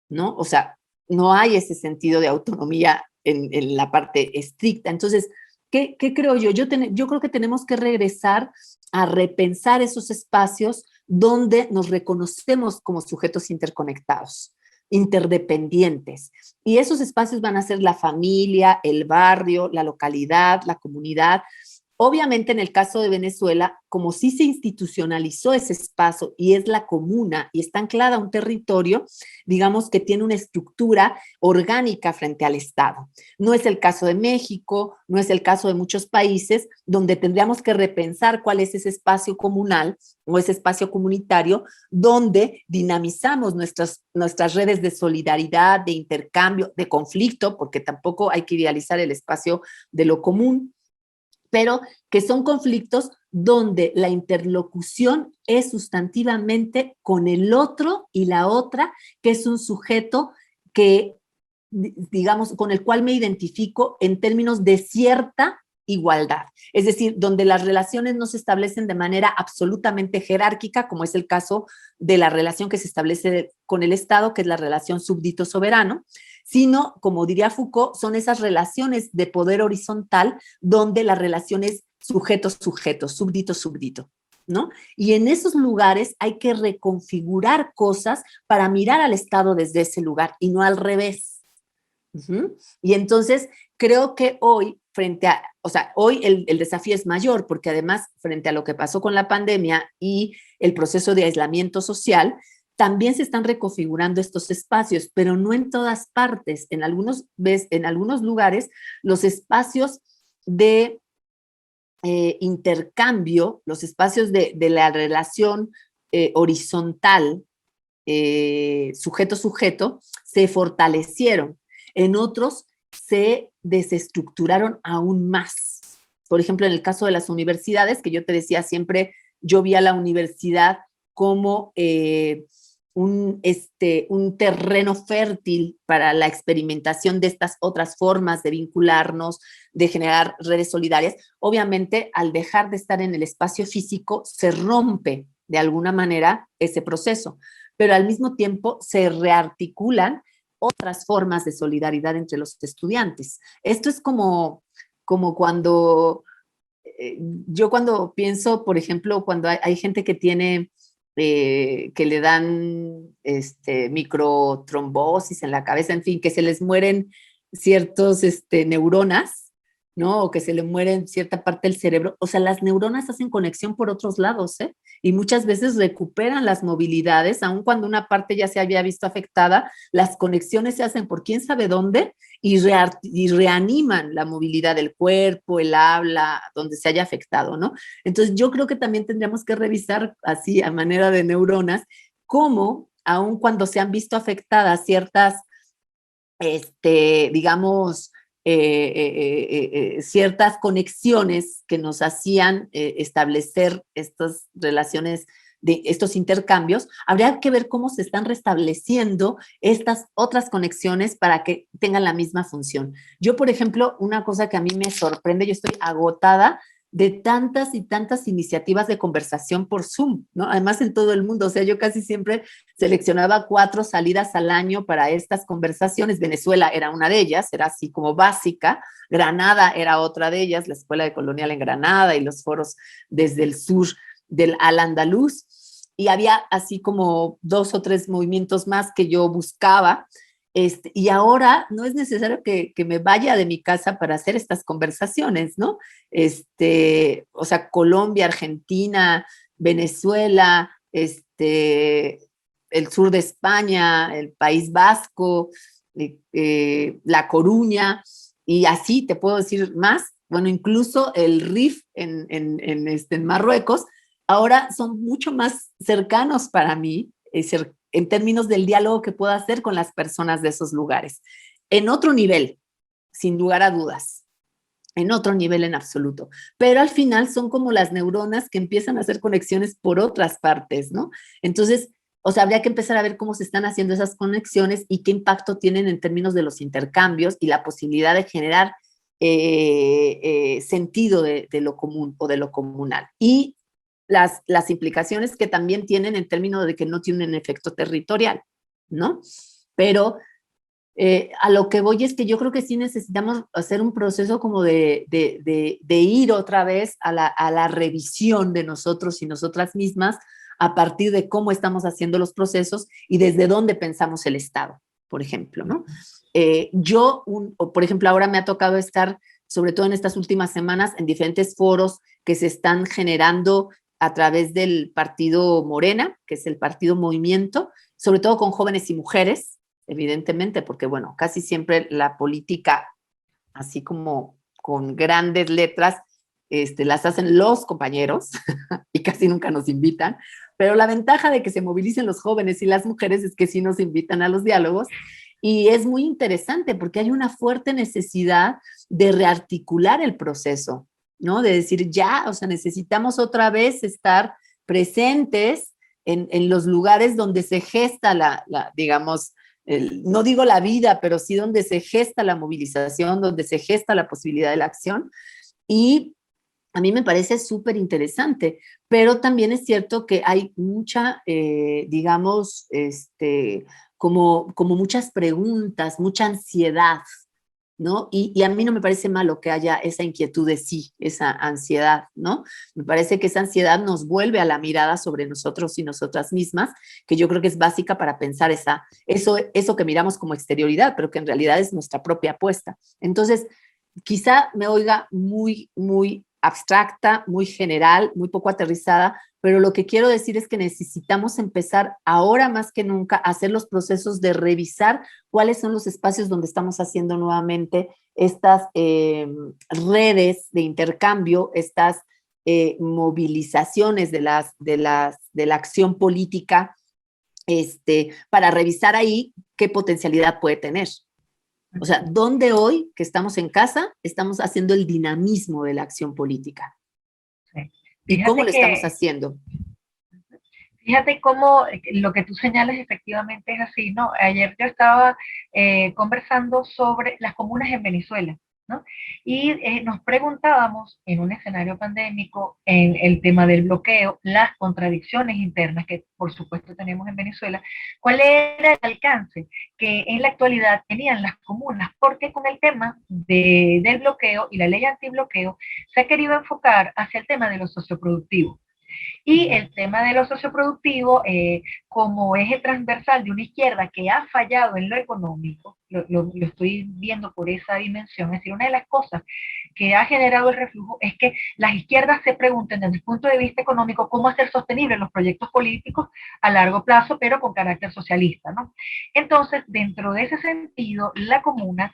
¿no? O sea, no hay ese sentido de autonomía en la parte estricta. Entonces, ¿qué creo yo? Yo creo que tenemos que regresar a repensar esos espacios donde nos reconocemos como sujetos interconectados, interdependientes. Y esos espacios van a ser la familia, el barrio, la localidad, la comunidad. Obviamente, en el caso de Venezuela, como sí se institucionalizó ese espacio y es la comuna y está anclada a un territorio, digamos que tiene una estructura orgánica frente al Estado. No es el caso de México, no es el caso de muchos países donde tendríamos que repensar cuál es ese espacio comunal o ese espacio comunitario donde dinamizamos nuestras redes de solidaridad, de intercambio, de conflicto, porque tampoco hay que idealizar el espacio de lo común, pero que son conflictos donde la interlocución es sustantivamente con el otro y la otra, que es un sujeto que, digamos, con el cual me identifico en términos de cierta igualdad. Es decir, donde las relaciones no se establecen de manera absolutamente jerárquica, como es el caso de la relación que se establece con el Estado, que es la relación súbdito-soberano, sino, como diría Foucault, son esas relaciones de poder horizontal donde la relación es sujeto-sujeto, súbdito-súbdito, ¿no? Y en esos lugares hay que reconfigurar cosas para mirar al Estado desde ese lugar y no al revés. Y entonces creo que hoy, hoy el desafío es mayor, porque además, frente a lo que pasó con la pandemia y el proceso de aislamiento social, también se están reconfigurando estos espacios, pero no en todas partes. En algunos lugares, los espacios de intercambio, los espacios de la relación horizontal, sujeto-sujeto, se fortalecieron. En otros se desestructuraron aún más. Por ejemplo, en el caso de las universidades, que yo te decía siempre, yo vi a la universidad como un terreno fértil para la experimentación de estas otras formas de vincularnos, de generar redes solidarias. Obviamente, al dejar de estar en el espacio físico, se rompe de alguna manera ese proceso, pero al mismo tiempo se rearticulan otras formas de solidaridad entre los estudiantes. Esto es como cuando, yo cuando pienso, por ejemplo, cuando hay gente que tiene, que le dan microtrombosis en la cabeza, en fin, que se les mueren ciertos neuronas, ¿no? O que se le mueren cierta parte del cerebro. O sea, las neuronas hacen conexión por otros lados, ¿eh? Y muchas veces recuperan las movilidades, aun cuando una parte ya se había visto afectada, las conexiones se hacen por quién sabe dónde y reaniman la movilidad del cuerpo, el habla, donde se haya afectado, ¿no? Entonces yo creo que también tendríamos que revisar así a manera de neuronas cómo, aun cuando se han visto afectadas ciertas, digamos, ciertas conexiones que nos hacían establecer estas relaciones, de estos intercambios, habría que ver cómo se están restableciendo estas otras conexiones para que tengan la misma función. Yo, por ejemplo, una cosa que a mí me sorprende, yo estoy agotada de tantas y tantas iniciativas de conversación por Zoom, ¿no? Además en todo el mundo, o sea, yo casi siempre seleccionaba 4 salidas al año para estas conversaciones. Venezuela era una de ellas, era así como básica. Granada era otra de ellas, la Escuela de Colonial en Granada y los foros desde el sur del Al-Andalus. Y había así como 2 o 3 movimientos más que yo buscaba. Y ahora no es necesario que me vaya de mi casa para hacer estas conversaciones, ¿no? O sea, Colombia, Argentina, Venezuela, el sur de España, el País Vasco, La Coruña, y así te puedo decir más. Bueno, incluso el RIF en Marruecos, ahora son mucho más cercanos para mí, en términos del diálogo que puedo hacer con las personas de esos lugares. En otro nivel, sin lugar a dudas, en otro nivel en absoluto. Pero al final son como las neuronas que empiezan a hacer conexiones por otras partes, ¿no? Entonces, o sea, habría que empezar a ver cómo se están haciendo esas conexiones y qué impacto tienen en términos de los intercambios y la posibilidad de generar sentido de lo común o de lo comunal. Y las implicaciones que también tienen en términos de que no tienen efecto territorial, ¿no? Pero a lo que voy es que yo creo que sí necesitamos hacer un proceso como de ir otra vez a la revisión de nosotros y nosotras mismas a partir de cómo estamos haciendo los procesos y desde dónde pensamos el Estado, por ejemplo, ¿no? Por ejemplo, ahora me ha tocado estar, sobre todo en estas últimas semanas, en diferentes foros que se están generando a través del partido Morena, que es el partido Movimiento, sobre todo con jóvenes y mujeres, evidentemente, porque, bueno, casi siempre la política, así como con grandes letras, las hacen los compañeros y casi nunca nos invitan, pero la ventaja de que se movilicen los jóvenes y las mujeres es que sí nos invitan a los diálogos y es muy interesante porque hay una fuerte necesidad de rearticular el proceso, ¿no? De decir ya, o sea, necesitamos otra vez estar presentes en los lugares donde se gesta digamos, no digo la vida, pero sí donde se gesta la movilización, donde se gesta la posibilidad de la acción. Y a mí me parece súper interesante, pero también es cierto que hay mucha, digamos, como muchas preguntas, mucha ansiedad, ¿no? Y a mí no me parece malo que haya esa inquietud de sí, esa ansiedad, ¿no? Me parece que esa ansiedad nos vuelve a la mirada sobre nosotros y nosotras mismas, que yo creo que es básica para pensar eso que miramos como exterioridad, pero que en realidad es nuestra propia apuesta. Entonces, quizá me oiga muy abstracta, muy general, muy poco aterrizada, pero lo que quiero decir es que necesitamos empezar ahora más que nunca a hacer los procesos de revisar cuáles son los espacios donde estamos haciendo nuevamente estas redes de intercambio, estas movilizaciones de la acción política, para revisar ahí qué potencialidad puede tener. O sea, ¿dónde hoy que estamos en casa estamos haciendo el dinamismo de la acción política? Sí. ¿Y cómo lo estamos haciendo? Fíjate cómo lo que tú señalas efectivamente es así, ¿no? Ayer yo estaba conversando sobre las comunas en Venezuela, ¿no? Y nos preguntábamos en un escenario pandémico, en el tema del bloqueo, las contradicciones internas que por supuesto tenemos en Venezuela, cuál era el alcance que en la actualidad tenían las comunas, porque con el tema del bloqueo y la ley antibloqueo se ha querido enfocar hacia el tema de lo socioproductivo. Y el tema de lo socioproductivo, como eje transversal de una izquierda que ha fallado en lo económico, lo estoy viendo por esa dimensión. Es decir, una de las cosas que ha generado el reflujo es que las izquierdas se pregunten desde el punto de vista económico cómo hacer sostenibles los proyectos políticos a largo plazo, pero con carácter socialista, ¿no? Entonces, dentro de ese sentido, la comuna,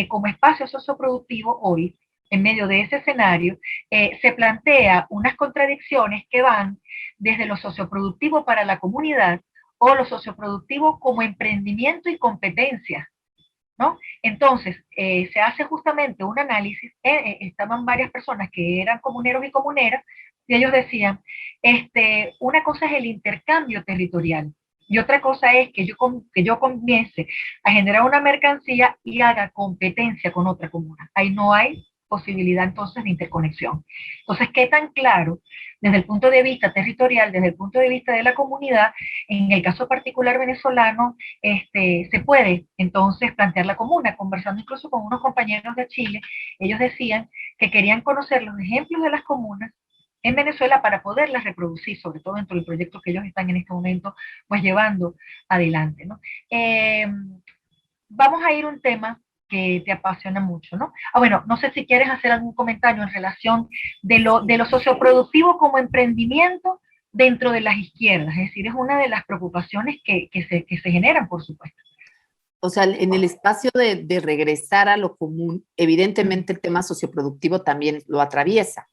como espacio socioproductivo hoy, en medio de ese escenario, se plantea unas contradicciones que van desde lo socioproductivo para la comunidad o lo socioproductivo como emprendimiento y competencia, ¿no? Entonces, se hace justamente un análisis, estaban varias personas que eran comuneros y comuneras, y ellos decían, una cosa es el intercambio territorial, y otra cosa es que yo comience a generar una mercancía y haga competencia con otra comuna. Ahí no hay posibilidad entonces de interconexión. Entonces, ¿qué tan claro desde el punto de vista territorial, desde el punto de vista de la comunidad, en el caso particular venezolano, se puede entonces plantear la comuna? Conversando incluso con unos compañeros de Chile, ellos decían que querían conocer los ejemplos de las comunas en Venezuela para poderlas reproducir, sobre todo dentro del proyecto que ellos están en este momento pues llevando adelante, ¿no? Vamos a ir a un tema que te apasiona mucho, ¿no? Bueno, no sé si quieres hacer algún comentario en relación de lo socioproductivo como emprendimiento dentro de las izquierdas, es decir, es una de las preocupaciones que se generan, por supuesto. O sea, en el espacio de regresar a lo común, evidentemente el tema socioproductivo también lo atraviesa.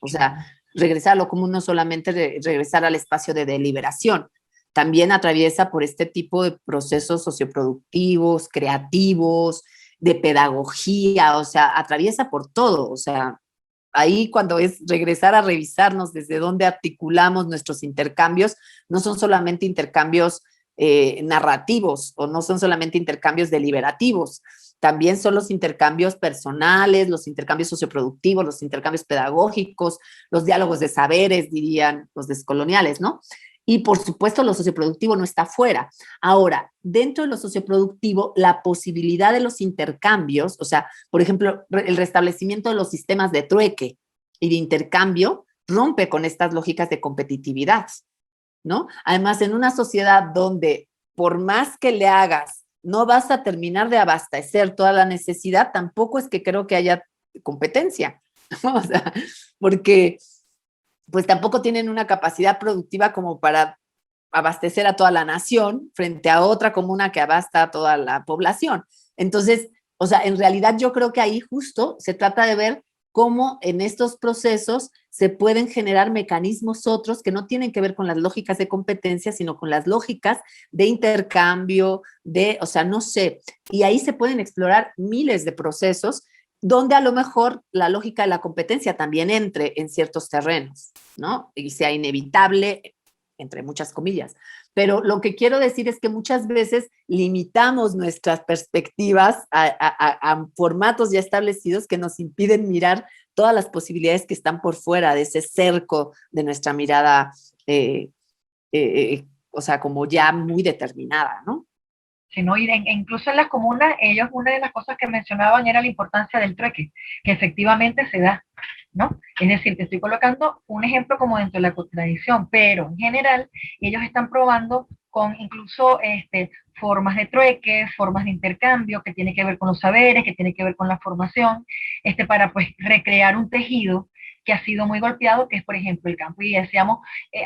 O sea, regresar a lo común no solamente regresar al espacio de deliberación, también atraviesa por este tipo de procesos socioproductivos, creativos, de pedagogía, o sea, atraviesa por todo. O sea, ahí cuando es regresar a revisarnos desde dónde articulamos nuestros intercambios, no son solamente intercambios narrativos o no son solamente intercambios deliberativos, también son los intercambios personales, los intercambios socioproductivos, los intercambios pedagógicos, los diálogos de saberes, dirían los descoloniales, ¿no? Y por supuesto lo socioproductivo no está fuera. Ahora, dentro de lo socioproductivo, la posibilidad de los intercambios, o sea, por ejemplo, el restablecimiento de los sistemas de trueque y de intercambio rompe con estas lógicas de competitividad, ¿no? Además, en una sociedad donde por más que le hagas, no vas a terminar de abastecer toda la necesidad, tampoco es que creo que haya competencia, ¿no? O sea, porque pues tampoco tienen una capacidad productiva como para abastecer a toda la nación frente a otra comuna que abasta a toda la población. Entonces, o sea, en realidad yo creo que ahí justo se trata de ver cómo en estos procesos se pueden generar mecanismos otros que no tienen que ver con las lógicas de competencia, sino con las lógicas de intercambio, o sea, no sé, y ahí se pueden explorar miles de procesos donde a lo mejor la lógica de la competencia también entre en ciertos terrenos, ¿no? Y sea inevitable, entre muchas comillas. Pero lo que quiero decir es que muchas veces limitamos nuestras perspectivas a formatos ya establecidos que nos impiden mirar todas las posibilidades que están por fuera de ese cerco de nuestra mirada, o sea, como ya muy determinada, ¿no? Sino incluso en las comunas, ellos una de las cosas que mencionaban era la importancia del trueque, que efectivamente se da, ¿no? Es decir, te estoy colocando un ejemplo como dentro de la contradicción, pero en general ellos están probando con incluso formas de trueque, formas de intercambio, que tiene que ver con los saberes, que tiene que ver con la formación, para pues recrear un tejido que ha sido muy golpeado, que es por ejemplo el campo. Y decíamos,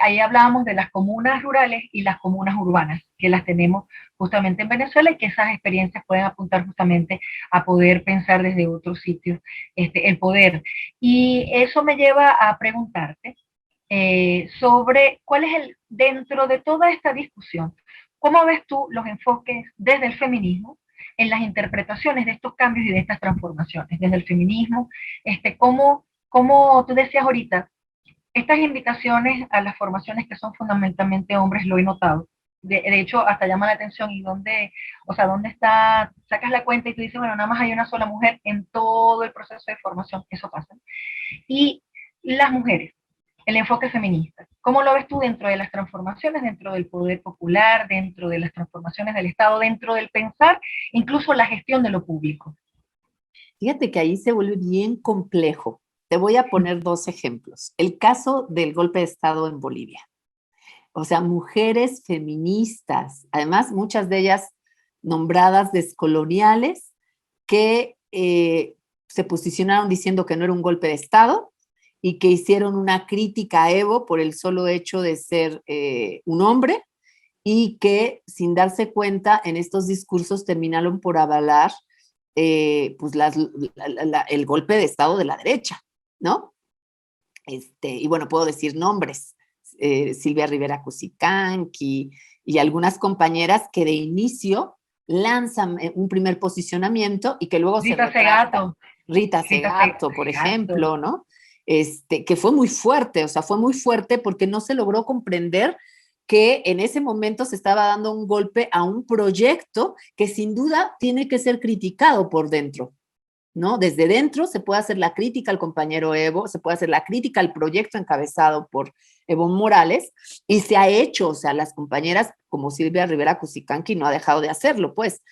ahí hablábamos de las comunas rurales y las comunas urbanas, que las tenemos justamente en Venezuela y que esas experiencias pueden apuntar justamente a poder pensar desde otros sitios el poder. Y eso me lleva a preguntarte sobre cuál es dentro de toda esta discusión, ¿cómo ves tú los enfoques desde el feminismo en las interpretaciones de estos cambios y de estas transformaciones? Desde el feminismo, como tú decías ahorita, estas invitaciones a las formaciones que son fundamentalmente hombres, lo he notado. De hecho, hasta llama la atención y dónde está, sacas la cuenta y tú dices, bueno, nada más hay una sola mujer en todo el proceso de formación, eso pasa. Y las mujeres, el enfoque feminista, ¿cómo lo ves tú dentro de las transformaciones, dentro del poder popular, dentro de las transformaciones del Estado, dentro del pensar, incluso la gestión de lo público? Fíjate que ahí se vuelve bien complejo. Te voy a poner dos ejemplos. El caso del golpe de Estado en Bolivia. O sea, mujeres feministas, además muchas de ellas nombradas descoloniales, que se posicionaron diciendo que no era un golpe de Estado y que hicieron una crítica a Evo por el solo hecho de ser un hombre y que sin darse cuenta en estos discursos terminaron por avalar pues el golpe de Estado de la derecha, ¿no? Y bueno, puedo decir nombres, Silvia Rivera Cusicanqui y algunas compañeras que de inicio lanzan un primer posicionamiento y que luego Rita Segato. Rita Segato, por ejemplo, ¿no? Que fue muy fuerte, o sea, fue muy fuerte porque no se logró comprender que en ese momento se estaba dando un golpe a un proyecto que sin duda tiene que ser criticado por dentro, ¿no? Desde dentro se puede hacer la crítica al compañero Evo, se puede hacer la crítica al proyecto encabezado por Evo Morales, y se ha hecho, o sea, las compañeras como Silvia Rivera Cusicanqui no ha dejado de hacerlo, pues.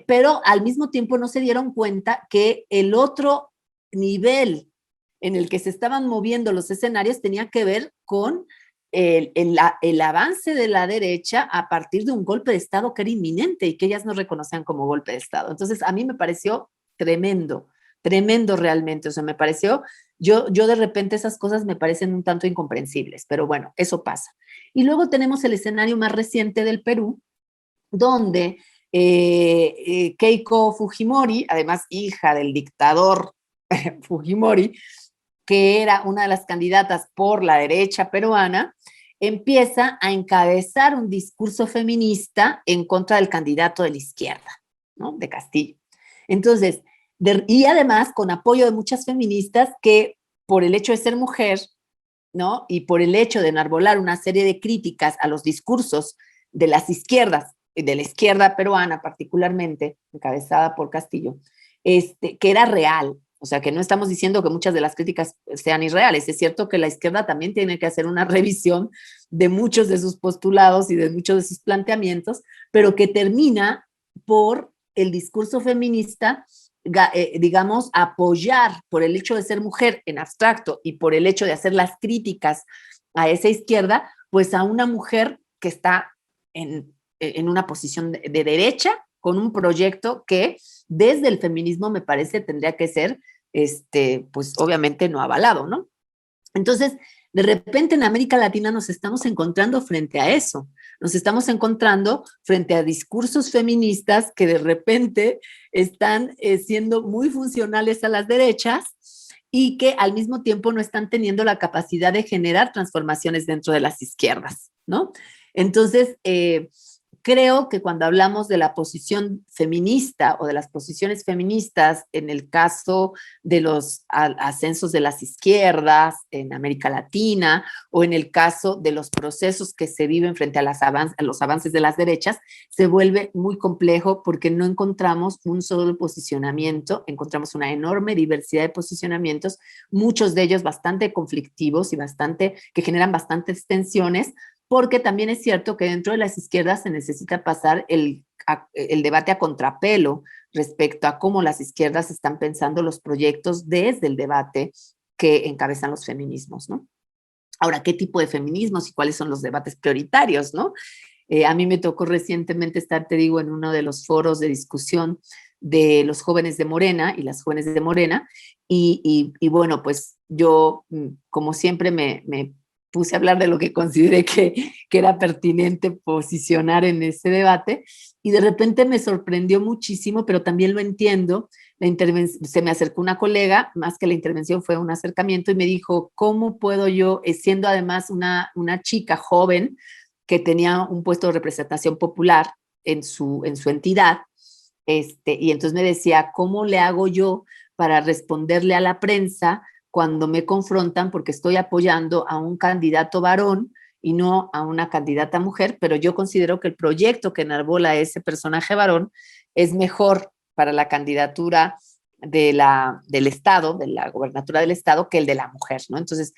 Pero al mismo tiempo no se dieron cuenta que el otro nivel en el que se estaban moviendo los escenarios tenía que ver con el avance de la derecha a partir de un golpe de Estado que era inminente y que ellas no reconocían como golpe de Estado. Entonces, a mí me pareció tremendo, tremendo realmente. O sea, me pareció, yo de repente esas cosas me parecen un tanto incomprensibles, pero bueno, eso pasa. Y luego tenemos el escenario más reciente del Perú, donde Keiko Fujimori, además hija del dictador Fujimori, que era una de las candidatas por la derecha peruana, empieza a encabezar un discurso feminista en contra del candidato de la izquierda, ¿no? De Castillo. Entonces, y además con apoyo de muchas feministas que por el hecho de ser mujer, ¿no? Y por el hecho de enarbolar una serie de críticas a los discursos de las izquierdas, de la izquierda peruana particularmente, encabezada por Castillo, que era real. O sea, que no estamos diciendo que muchas de las críticas sean irreales. Es cierto que la izquierda también tiene que hacer una revisión de muchos de sus postulados y de muchos de sus planteamientos, pero que termina por el discurso feminista, digamos, apoyar por el hecho de ser mujer en abstracto y por el hecho de hacer las críticas a esa izquierda, pues a una mujer que está en una posición de derecha con un proyecto que desde el feminismo me parece tendría que ser, pues obviamente no avalado, ¿no? Entonces, de repente en América Latina nos estamos encontrando frente a eso, nos estamos encontrando frente a discursos feministas que de repente están siendo muy funcionales a las derechas y que al mismo tiempo no están teniendo la capacidad de generar transformaciones dentro de las izquierdas, ¿no? Entonces, creo que cuando hablamos de la posición feminista o de las posiciones feministas en el caso de los ascensos de las izquierdas en América Latina o en el caso de los procesos que se viven frente a los avances de las derechas, se vuelve muy complejo porque no encontramos un solo posicionamiento, encontramos una enorme diversidad de posicionamientos, muchos de ellos bastante conflictivos y que generan bastantes tensiones, porque también es cierto que dentro de las izquierdas se necesita pasar el debate a contrapelo respecto a cómo las izquierdas están pensando los proyectos desde el debate que encabezan los feminismos, ¿no? Ahora, ¿qué tipo de feminismos y cuáles son los debates prioritarios, ¿no? A mí me tocó recientemente estar, te digo, en uno de los foros de discusión de los jóvenes de Morena y las jóvenes de Morena, y bueno, pues yo, como siempre, me puse a hablar de lo que consideré que era pertinente posicionar en ese debate, y de repente me sorprendió muchísimo, pero también lo entiendo. Se me acercó una colega, más que la intervención fue un acercamiento, y me dijo, ¿cómo puedo yo, siendo además una chica joven que tenía un puesto de representación popular en su entidad, y entonces me decía, ¿cómo le hago yo para responderle a la prensa cuando me confrontan porque estoy apoyando a un candidato varón y no a una candidata mujer? Pero yo considero que el proyecto que enarbola ese personaje varón es mejor para la candidatura del Estado, de la gobernatura del Estado, que el de la mujer, ¿no? Entonces,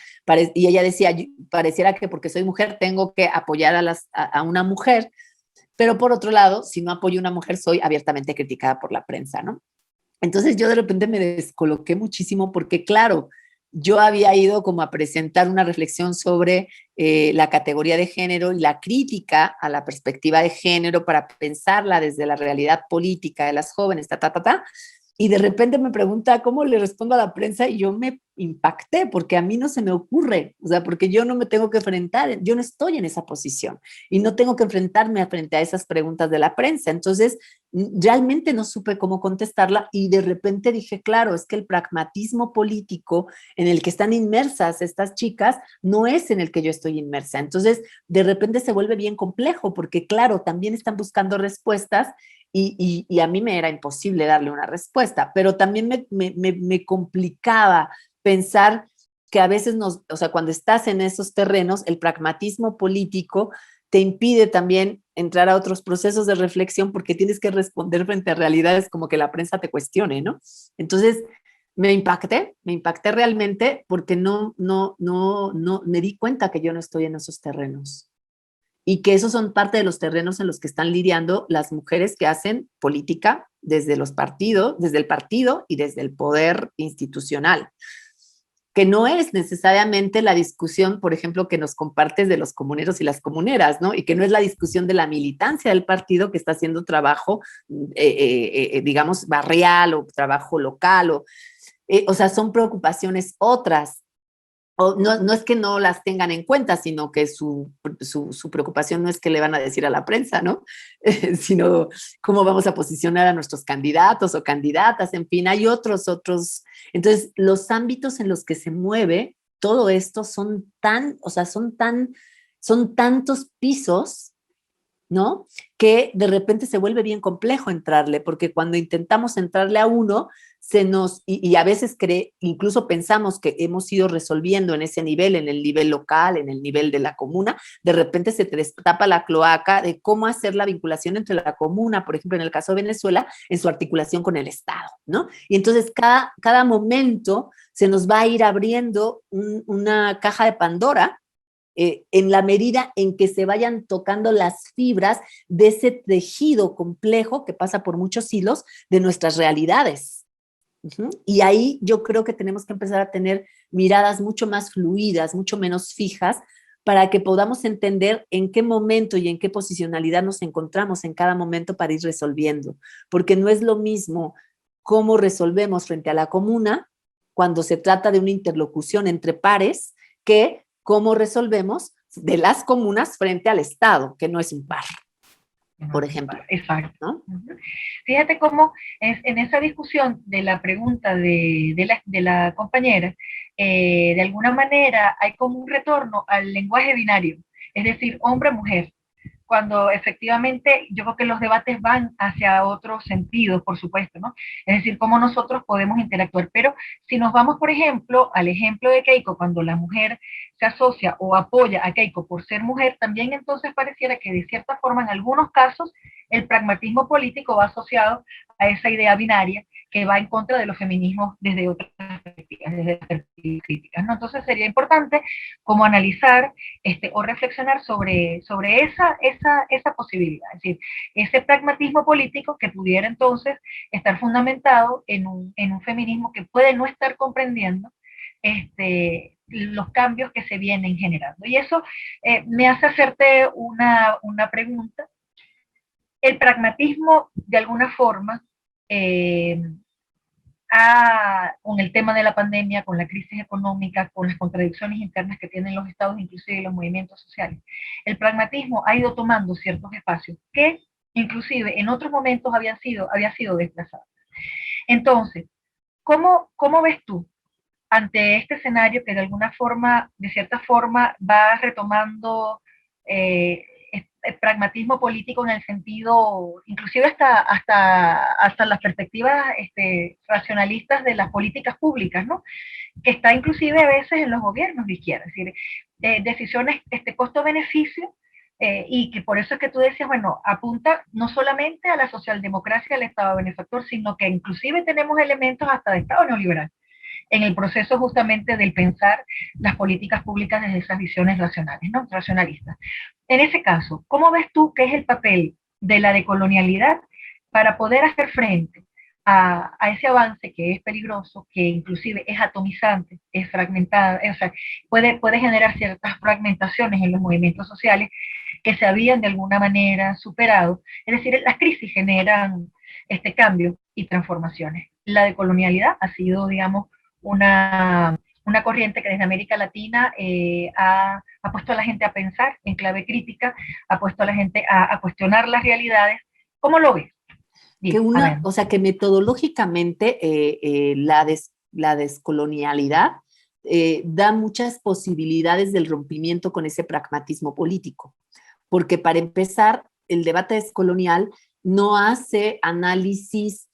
y ella decía, pareciera que porque soy mujer tengo que apoyar a una mujer, pero por otro lado, si no apoyo a una mujer, soy abiertamente criticada por la prensa, ¿no? Entonces yo de repente me descoloqué muchísimo porque, claro, yo había ido como a presentar una reflexión sobre la categoría de género y la crítica a la perspectiva de género para pensarla desde la realidad política de las jóvenes, y de repente me pregunta cómo le respondo a la prensa y yo me impacté porque a mí no se me ocurre, o sea, porque yo no me tengo que enfrentar, yo no estoy en esa posición y no tengo que enfrentarme frente a esas preguntas de la prensa. Entonces, realmente no supe cómo contestarla y de repente dije, claro, es que el pragmatismo político en el que están inmersas estas chicas no es en el que yo estoy inmersa. Entonces, de repente se vuelve bien complejo porque, claro, también están buscando respuestas y a mí me era imposible darle una respuesta, pero también me complicaba pensar que a veces o sea, cuando estás en esos terrenos, el pragmatismo político te impide también entrar a otros procesos de reflexión porque tienes que responder frente a realidades como que la prensa te cuestione, ¿no? Entonces, me impacté realmente porque no me di cuenta que yo no estoy en esos terrenos. Y que esos son parte de los terrenos en los que están lidiando las mujeres que hacen política desde el partido y desde el poder institucional, que no es necesariamente la discusión, por ejemplo, que nos compartes de los comuneros y las comuneras, ¿no? Y que no es la discusión de la militancia del partido que está haciendo trabajo, digamos, barrial o trabajo local, o sea, son preocupaciones otras. No es que no las tengan en cuenta, sino que su preocupación no es qué le van a decir a la prensa, ¿no? Sino cómo vamos a posicionar a nuestros candidatos o candidatas, en fin, hay otros. Entonces, los ámbitos en los que se mueve todo esto son tantos pisos, ¿no? Que de repente se vuelve bien complejo entrarle, porque cuando intentamos entrarle a uno, y a veces incluso pensamos que hemos ido resolviendo en ese nivel, en el nivel local, en el nivel de la comuna, de repente se te destapa la cloaca de cómo hacer la vinculación entre la comuna, por ejemplo, en el caso de Venezuela, en su articulación con el Estado, ¿no? Y entonces cada momento se nos va a ir abriendo una caja de Pandora, en la medida en que se vayan tocando las fibras de ese tejido complejo que pasa por muchos hilos de nuestras realidades. Y ahí yo creo que tenemos que empezar a tener miradas mucho más fluidas, mucho menos fijas, para que podamos entender en qué momento y en qué posicionalidad nos encontramos en cada momento para ir resolviendo. Porque no es lo mismo cómo resolvemos frente a la comuna cuando se trata de una interlocución entre pares que cómo resolvemos de las comunas frente al Estado, que no es un par, por ejemplo. Exacto. ¿No? Fíjate cómo en esa discusión de la pregunta de la compañera, de alguna manera hay como un retorno al lenguaje binario, es decir, hombre-mujer. cuando efectivamente yo creo que los debates van hacia otros sentidos, por supuesto, ¿no? Es decir, cómo nosotros podemos interactuar. Pero si nos vamos, por ejemplo, al ejemplo de Keiko, cuando la mujer se asocia o apoya a Keiko por ser mujer, también entonces pareciera que de cierta forma en algunos casos el pragmatismo político va asociado a esa idea binaria que va en contra de los feminismos desde otras perspectivas, desde perspectivas críticas, ¿no? Entonces sería importante como analizar o reflexionar sobre esa posibilidad, es decir, ese pragmatismo político que pudiera entonces estar fundamentado en un feminismo que puede no estar comprendiendo los cambios que se vienen generando. Y eso me hace hacerte una pregunta. El pragmatismo, de alguna forma, con el tema de la pandemia, con la crisis económica, con las contradicciones internas que tienen los estados, inclusive los movimientos sociales, el pragmatismo ha ido tomando ciertos espacios que inclusive en otros momentos había sido desplazado. Entonces, ¿cómo ves tú ante este escenario que de alguna forma, de cierta forma, va retomando el pragmatismo político en el sentido, inclusive hasta las perspectivas racionalistas de las políticas públicas, ¿no? Que está inclusive a veces en los gobiernos de izquierda, es decir, decisiones, costo-beneficio, y que por eso es que tú decías, bueno, apunta no solamente a la socialdemocracia, al Estado benefactor, sino que inclusive tenemos elementos hasta de Estado neoliberal en el proceso justamente del pensar las políticas públicas desde esas visiones racionales, ¿no? Racionalistas. En ese caso, ¿cómo ves tú que es el papel de la decolonialidad para poder hacer frente a ese avance que es peligroso, que inclusive es atomizante, es fragmentado, o sea, puede generar ciertas fragmentaciones en los movimientos sociales que se habían de alguna manera superado? Es decir, las crisis generan cambio y transformaciones. La decolonialidad ha sido, digamos, una corriente que desde América Latina ha puesto a la gente a pensar en clave crítica, ha puesto a la gente a cuestionar las realidades. ¿Cómo lo ves? Bien, o sea, que metodológicamente la descolonialidad da muchas posibilidades del rompimiento con ese pragmatismo político, porque para empezar, el debate descolonial no hace análisis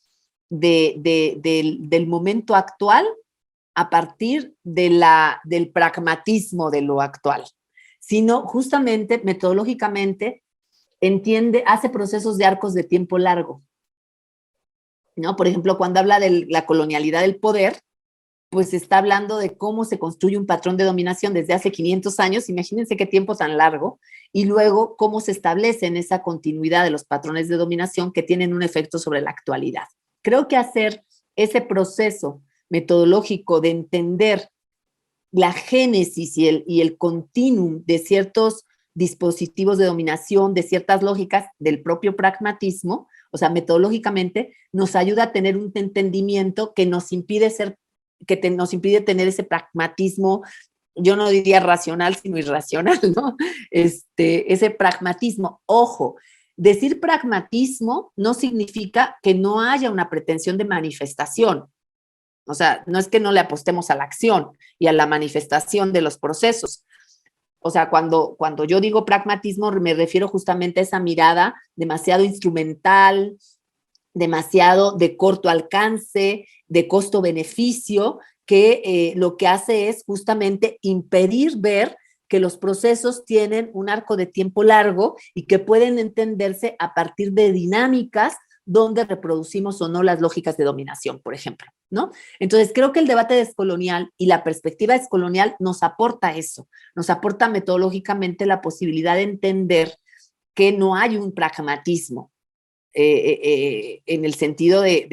del momento actual a partir del pragmatismo de lo actual, sino justamente metodológicamente hace procesos de arcos de tiempo largo, ¿no? Por ejemplo, cuando habla de la colonialidad del poder, pues está hablando de cómo se construye un patrón de dominación desde hace 500 años, imagínense qué tiempo tan largo, y luego cómo se establece en esa continuidad de los patrones de dominación que tienen un efecto sobre la actualidad. Creo que hacer ese proceso metodológico de entender la génesis y el continuum de ciertos dispositivos de dominación, de ciertas lógicas del propio pragmatismo, o sea, metodológicamente nos ayuda a tener un entendimiento que nos impide tener ese pragmatismo, yo no diría racional, sino irracional, ¿no? Ese pragmatismo. Ojo, decir pragmatismo no significa que no haya una pretensión de manifestación. O sea, no es que no le apostemos a la acción y a la manifestación de los procesos. O sea, cuando yo digo pragmatismo, me refiero justamente a esa mirada demasiado instrumental, demasiado de corto alcance, de costo-beneficio, que lo que hace es justamente impedir ver que los procesos tienen un arco de tiempo largo y que pueden entenderse a partir de dinámicas donde reproducimos o no las lógicas de dominación, por ejemplo, ¿no? Entonces, creo que el debate descolonial y la perspectiva descolonial nos aporta eso, nos aporta metodológicamente la posibilidad de entender que no hay un pragmatismo en el sentido de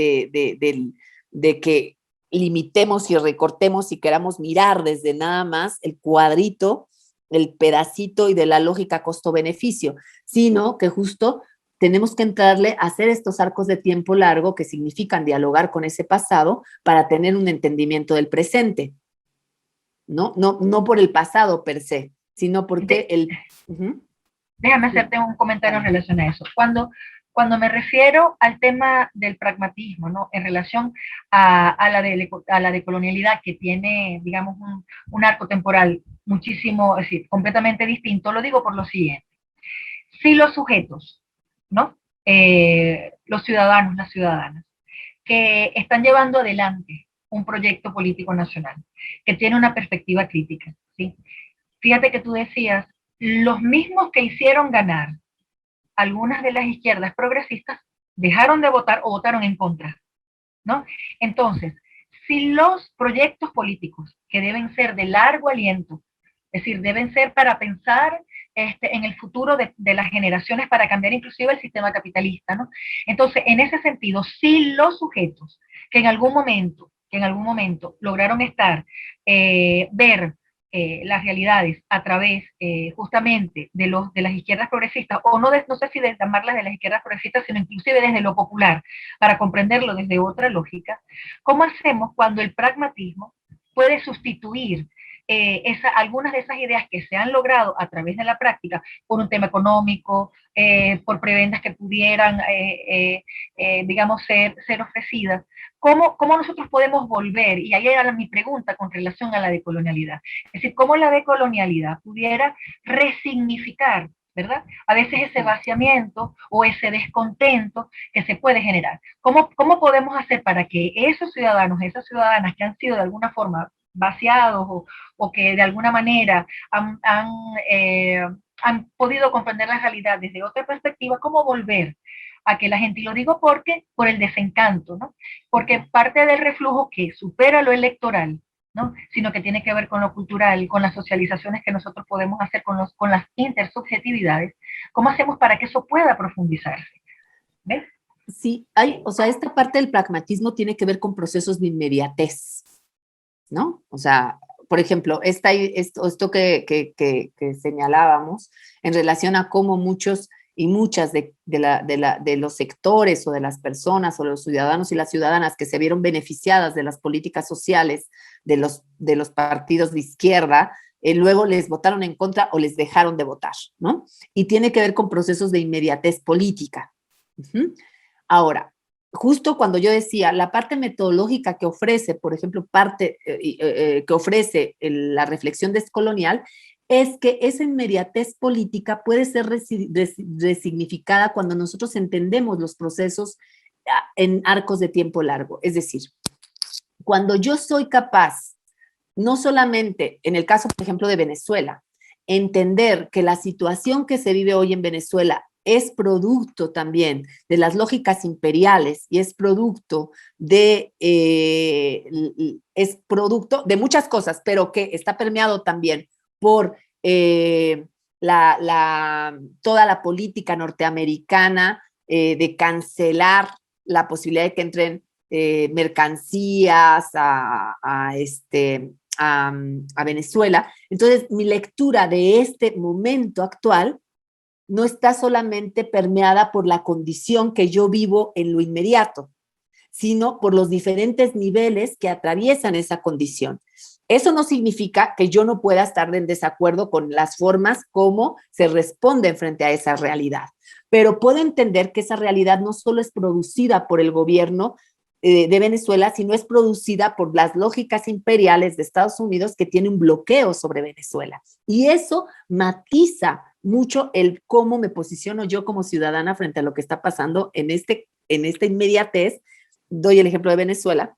que limitemos y recortemos y queramos mirar desde nada más el cuadrito, el pedacito y de la lógica costo-beneficio, sino que justo tenemos que entrarle a hacer estos arcos de tiempo largo que significan dialogar con ese pasado para tener un entendimiento del presente, ¿no? No por el pasado per se, sino porque Déjame hacerte un comentario en relación a eso. Cuando me refiero al tema del pragmatismo, ¿no? En relación a la decolonialidad que tiene, digamos, un arco temporal muchísimo, es decir, completamente distinto, lo digo por lo siguiente. si los sujetos, ¿no? Los ciudadanos, las ciudadanas, que están llevando adelante un proyecto político nacional, que tiene una perspectiva crítica, ¿sí? Fíjate que tú decías, los mismos que hicieron ganar algunas de las izquierdas progresistas dejaron de votar o votaron en contra, ¿no? Entonces, si los proyectos políticos que deben ser de largo aliento, es decir, deben ser para pensar en el futuro de las generaciones, para cambiar inclusive el sistema capitalista, ¿no? Entonces, en ese sentido, si los sujetos que en algún momento lograron ver las realidades a través justamente de las izquierdas progresistas, o no sé si de llamarlas de las izquierdas progresistas, sino inclusive desde lo popular, para comprenderlo desde otra lógica, ¿cómo hacemos cuando el pragmatismo puede sustituir algunas de esas ideas que se han logrado a través de la práctica por un tema económico, por prebendas que pudieran, digamos, ser ofrecidas? ¿Cómo nosotros podemos volver? Y ahí era mi pregunta con relación a la decolonialidad. Es decir, cómo la decolonialidad pudiera resignificar, ¿verdad? A veces ese vaciamiento o ese descontento que se puede generar. ¿Cómo podemos hacer para que esos ciudadanos, esas ciudadanas que han sido de alguna forma vaciados o que de alguna manera han podido comprender la realidad desde otra perspectiva, cómo volver a que la gente, y lo digo por el desencanto, ¿no? Porque parte del reflujo que supera lo electoral, ¿no? Sino que tiene que ver con lo cultural, con las socializaciones que nosotros podemos hacer con las intersubjetividades, ¿cómo hacemos para que eso pueda profundizarse? ¿Ves? Sí, o sea, esta parte del pragmatismo tiene que ver con procesos de inmediatez, ¿no? O sea, por ejemplo, esto que señalábamos en relación a cómo muchos y muchas de los sectores o de las personas o los ciudadanos y las ciudadanas que se vieron beneficiadas de las políticas sociales de los partidos de izquierda, luego les votaron en contra o les dejaron de votar, ¿no? Y tiene que ver con procesos de inmediatez política. Ahora, justo cuando yo decía, la parte metodológica que ofrece, por ejemplo, que ofrece la reflexión descolonial, es que esa inmediatez política puede ser resignificada cuando nosotros entendemos los procesos en arcos de tiempo largo. Es decir, cuando yo soy capaz, no solamente en el caso, por ejemplo, de Venezuela, entender que la situación que se vive hoy en Venezuela es producto también de las lógicas imperiales y es producto de muchas cosas, pero que está permeado también por toda la política norteamericana de cancelar la posibilidad de que entren mercancías a Venezuela. Entonces, mi lectura de este momento actual no está solamente permeada por la condición que yo vivo en lo inmediato, sino por los diferentes niveles que atraviesan esa condición. Eso no significa que yo no pueda estar en desacuerdo con las formas como se responden frente a esa realidad, pero puedo entender que esa realidad no solo es producida por el gobierno de Venezuela, sino es producida por las lógicas imperiales de Estados Unidos que tiene un bloqueo sobre Venezuela. Y eso matiza mucho el cómo me posiciono yo como ciudadana frente a lo que está pasando en esta inmediatez. Doy el ejemplo de Venezuela,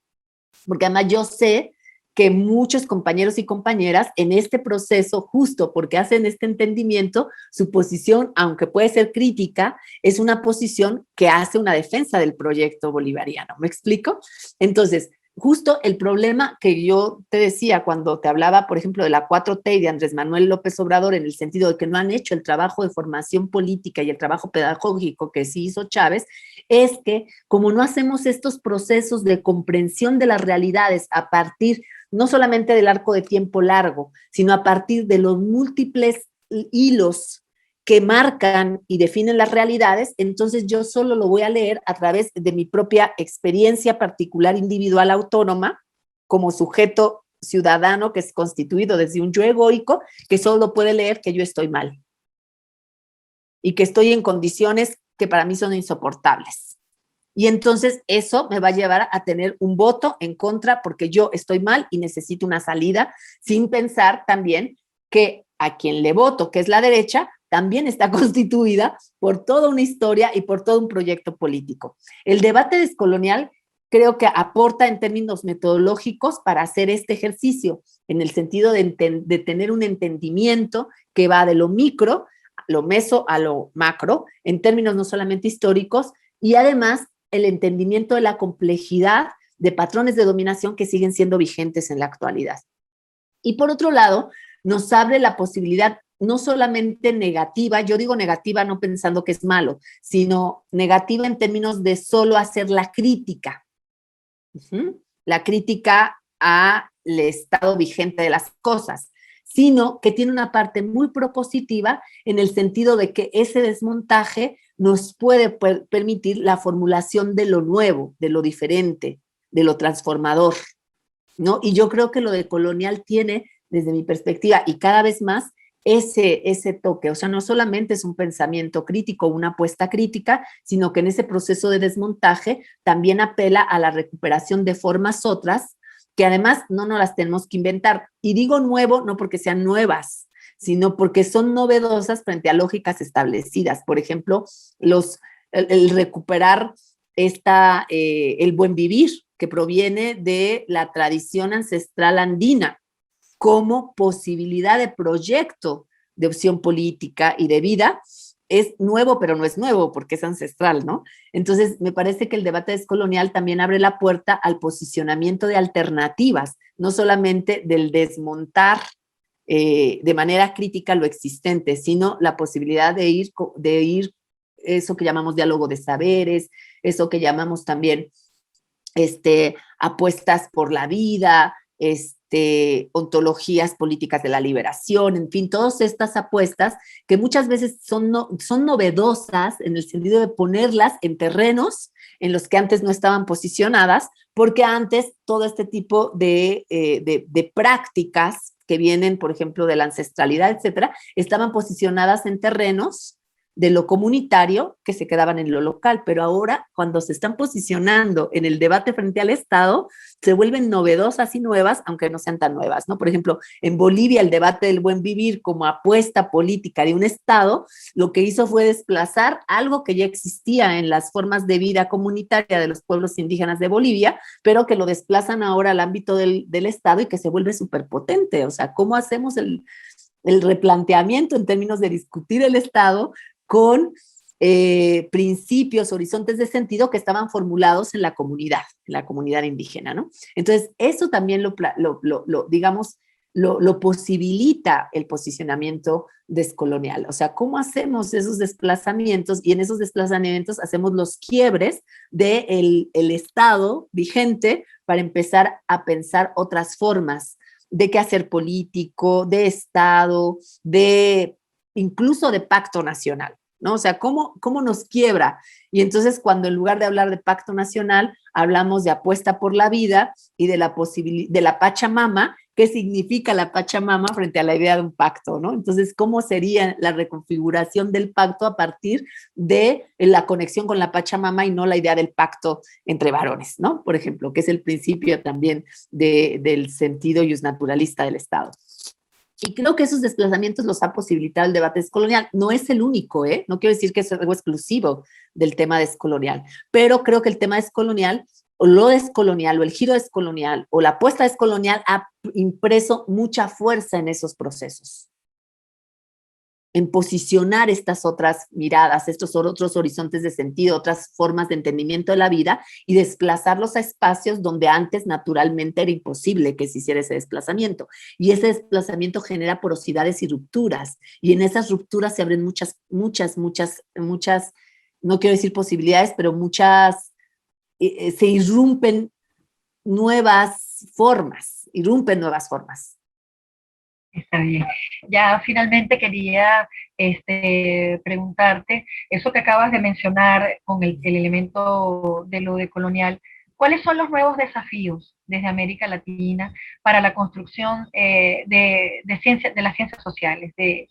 porque además yo sé que muchos compañeros y compañeras en este proceso, justo porque hacen este entendimiento, su posición, aunque puede ser crítica, es una posición que hace una defensa del proyecto bolivariano. ¿Me explico? Entonces, justo el problema que yo te decía cuando te hablaba, por ejemplo, de la 4T y de Andrés Manuel López Obrador, en el sentido de que no han hecho el trabajo de formación política y el trabajo pedagógico que sí hizo Chávez, es que como no hacemos estos procesos de comprensión de las realidades a partir no solamente del arco de tiempo largo, sino a partir de los múltiples hilos que marcan y definen las realidades, entonces yo solo lo voy a leer a través de mi propia experiencia particular, individual, autónoma, como sujeto ciudadano que es constituido desde un yo egoico, que solo puede leer que yo estoy mal y que estoy en condiciones que para mí son insoportables. Y entonces eso me va a llevar a tener un voto en contra porque yo estoy mal y necesito una salida, sin pensar también que a quien le voto, que es la derecha, también está constituida por toda una historia y por todo un proyecto político. El debate descolonial creo que aporta en términos metodológicos para hacer este ejercicio, en el sentido de tener un entendimiento que va de lo micro, lo meso a lo macro, en términos no solamente históricos, y además el entendimiento de la complejidad de patrones de dominación que siguen siendo vigentes en la actualidad. Y por otro lado, nos abre la posibilidad no solamente negativa, yo digo negativa no pensando que es malo, sino negativa en términos de solo hacer la crítica. La crítica al estado vigente de las cosas, sino que tiene una parte muy propositiva en el sentido de que ese desmontaje nos puede permitir la formulación de lo nuevo, de lo diferente, de lo transformador, ¿no? Y yo creo que lo decolonial tiene, desde mi perspectiva, y cada vez más, ese toque. O sea, no solamente es un pensamiento crítico, una apuesta crítica, sino que en ese proceso de desmontaje también apela a la recuperación de formas otras, que además no nos las tenemos que inventar. Y digo nuevo no porque sean nuevas, sino porque son novedosas frente a lógicas establecidas. Por ejemplo, el recuperar el buen vivir, que proviene de la tradición ancestral andina, como posibilidad de proyecto de opción política y de vida, es nuevo, pero no es nuevo porque es ancestral, ¿no? Entonces, me parece que el debate descolonial también abre la puerta al posicionamiento de alternativas, no solamente del desmontar de manera crítica lo existente, sino la posibilidad de ir eso que llamamos diálogo de saberes, eso que llamamos también apuestas por la vida, ontologías políticas de la liberación, en fin, todas estas apuestas que muchas veces son novedosas en el sentido de ponerlas en terrenos en los que antes no estaban posicionadas, porque antes todo este tipo de prácticas que vienen, por ejemplo, de la ancestralidad, etcétera, estaban posicionadas en terrenos de lo comunitario que se quedaban en lo local, pero ahora cuando se están posicionando en el debate frente al Estado, se vuelven novedosas y nuevas, aunque no sean tan nuevas, ¿no? Por ejemplo, en Bolivia el debate del buen vivir como apuesta política de un Estado, lo que hizo fue desplazar algo que ya existía en las formas de vida comunitaria de los pueblos indígenas de Bolivia, pero que lo desplazan ahora al ámbito del Estado y que se vuelve superpotente. O sea, ¿cómo hacemos el replanteamiento en términos de discutir el Estado con principios, horizontes de sentido que estaban formulados en la comunidad indígena, ¿no? Entonces, eso también lo posibilita el posicionamiento descolonial. O sea, ¿cómo hacemos esos desplazamientos? Y en esos desplazamientos hacemos los quiebres del Estado vigente para empezar a pensar otras formas de quehacer político, de Estado, incluso de pacto nacional, ¿no? O sea, ¿cómo nos quiebra? Y entonces cuando en lugar de hablar de pacto nacional, hablamos de apuesta por la vida y de la Pachamama, ¿qué significa la Pachamama frente a la idea de un pacto, ¿no? Entonces, ¿cómo sería la reconfiguración del pacto a partir de la conexión con la Pachamama y no la idea del pacto entre varones, ¿no? Por ejemplo, que es el principio también del sentido justnaturalista del Estado. Y creo que esos desplazamientos los ha posibilitado el debate descolonial. No es el único, ¿eh? No quiero decir que es algo exclusivo del tema descolonial, pero creo que el tema descolonial, o lo descolonial, o el giro descolonial, o la apuesta descolonial ha impreso mucha fuerza en esos procesos, en posicionar estas otras miradas, estos otros horizontes de sentido, otras formas de entendimiento de la vida y desplazarlos a espacios donde antes naturalmente era imposible que se hiciera ese desplazamiento. Y ese desplazamiento genera porosidades y rupturas. Y en esas rupturas se abren muchas, no quiero decir posibilidades, pero se irrumpen nuevas formas. Está bien. Ya finalmente quería preguntarte, eso que acabas de mencionar con el elemento de lo decolonial, ¿cuáles son los nuevos desafíos desde América Latina para la construcción de las ciencias sociales, de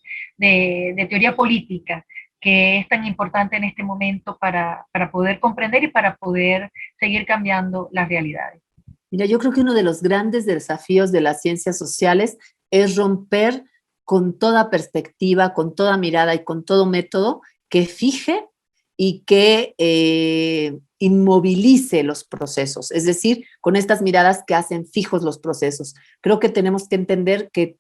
teoría política, que es tan importante en este momento para poder comprender y para poder seguir cambiando las realidades? Mira, yo creo que uno de los grandes desafíos de las ciencias sociales es romper con toda perspectiva, con toda mirada y con todo método que fije y que inmovilice los procesos, es decir, con estas miradas que hacen fijos los procesos. Creo que tenemos que entender que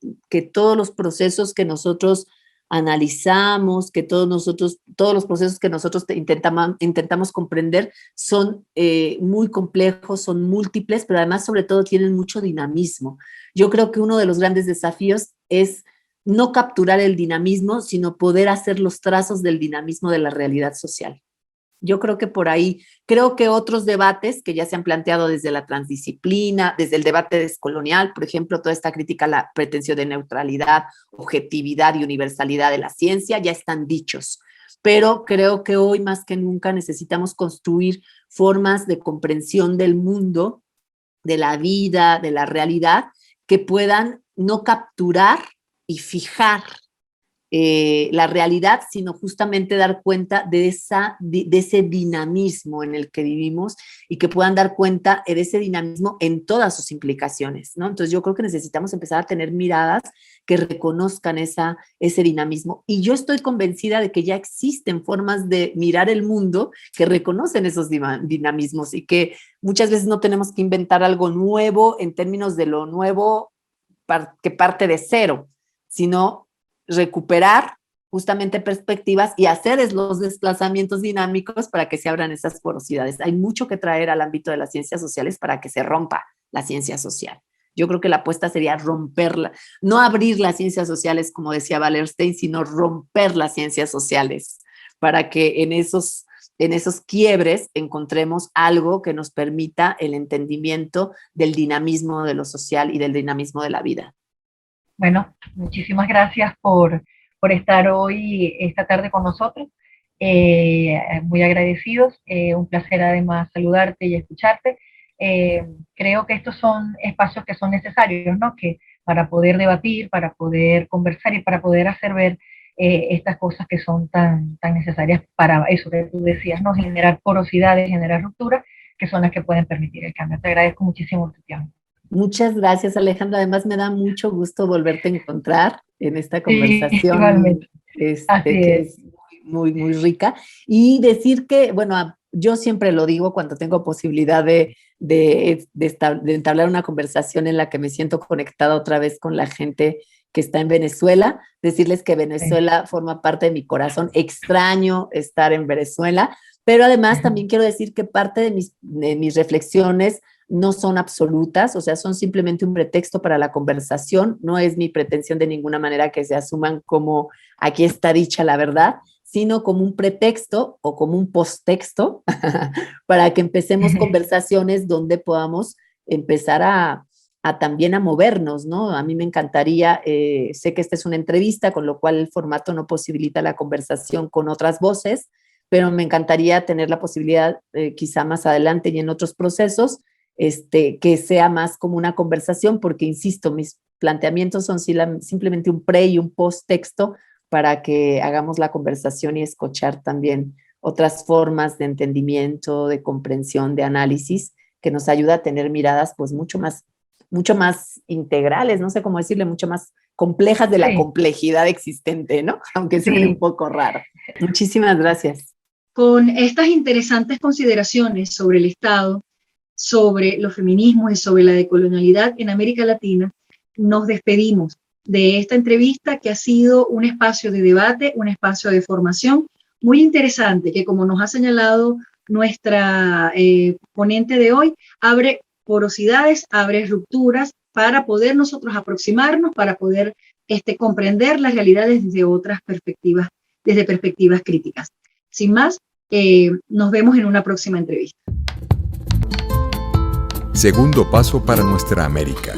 todos los procesos que nosotros analizamos, que todos los procesos que nosotros intentamos comprender son muy complejos, son múltiples, pero además sobre todo tienen mucho dinamismo. Yo creo que uno de los grandes desafíos es no capturar el dinamismo, sino poder hacer los trazos del dinamismo de la realidad social. Yo creo que por ahí, creo que otros debates que ya se han planteado desde la transdisciplina, desde el debate descolonial, por ejemplo, toda esta crítica a la pretensión de neutralidad, objetividad y universalidad de la ciencia ya están dichos. Pero creo que hoy más que nunca necesitamos construir formas de comprensión del mundo, de la vida, de la realidad, que puedan no capturar y fijar la realidad, sino justamente dar cuenta de ese dinamismo en el que vivimos y que puedan dar cuenta de ese dinamismo en todas sus implicaciones, ¿no? Entonces yo creo que necesitamos empezar a tener miradas que reconozcan ese dinamismo, y yo estoy convencida de que ya existen formas de mirar el mundo que reconocen esos dinamismos y que muchas veces no tenemos que inventar algo nuevo en términos de lo nuevo que parte de cero, sino recuperar justamente perspectivas y hacer los desplazamientos dinámicos para que se abran esas porosidades. Hay mucho que traer al ámbito de las ciencias sociales para que se rompa la ciencia social. Yo creo que la apuesta sería romperla, no abrir las ciencias sociales, como decía Wallerstein, sino romper las ciencias sociales para que en esos quiebres encontremos algo que nos permita el entendimiento del dinamismo de lo social y del dinamismo de la vida. Bueno, muchísimas gracias por estar hoy, esta tarde con nosotros. Muy agradecidos. Un placer además saludarte y escucharte. Creo que estos son espacios que son necesarios, ¿no? Que para poder debatir, para poder conversar y para poder hacer ver estas cosas que son tan necesarias para eso que tú decías, ¿no? Generar porosidades, generar rupturas, que son las que pueden permitir el cambio. Te agradezco muchísimo tu tiempo. Muchas gracias, Alejandra. Además, me da mucho gusto volverte a encontrar en esta conversación, sí, igualmente. Que es muy, muy rica. Y decir que, bueno, yo siempre lo digo cuando tengo posibilidad de entablar una conversación en la que me siento conectada otra vez con la gente que está en Venezuela, decirles que Venezuela forma parte de mi corazón. Extraño estar en Venezuela, pero además también quiero decir que parte de mis reflexiones no son absolutas, o sea, son simplemente un pretexto para la conversación. No es mi pretensión de ninguna manera que se asuman como aquí está dicha la verdad, sino como un pretexto o como un posttexto para que empecemos conversaciones donde podamos empezar a también a movernos, ¿no? A mí me encantaría, sé que esta es una entrevista, con lo cual el formato no posibilita la conversación con otras voces, pero me encantaría tener la posibilidad, quizá más adelante y en otros procesos, que sea más como una conversación, porque, insisto, mis planteamientos son simplemente un pre y un post texto para que hagamos la conversación y escuchar también otras formas de entendimiento, de comprensión, de análisis, que nos ayuda a tener miradas pues mucho más integrales, no sé cómo decirle, mucho más complejas de la complejidad existente, ¿no? Aunque suene un poco raro. Muchísimas gracias. Con estas interesantes consideraciones sobre el Estado, sobre los feminismos y sobre la decolonialidad en América Latina, nos despedimos de esta entrevista que ha sido un espacio de debate, un espacio de formación muy interesante, que, como nos ha señalado nuestra ponente de hoy, abre porosidades, abre rupturas para poder nosotros aproximarnos, para poder comprender las realidades desde otras perspectivas, desde perspectivas críticas. Sin más, nos vemos en una próxima entrevista. Segundo paso para nuestra América.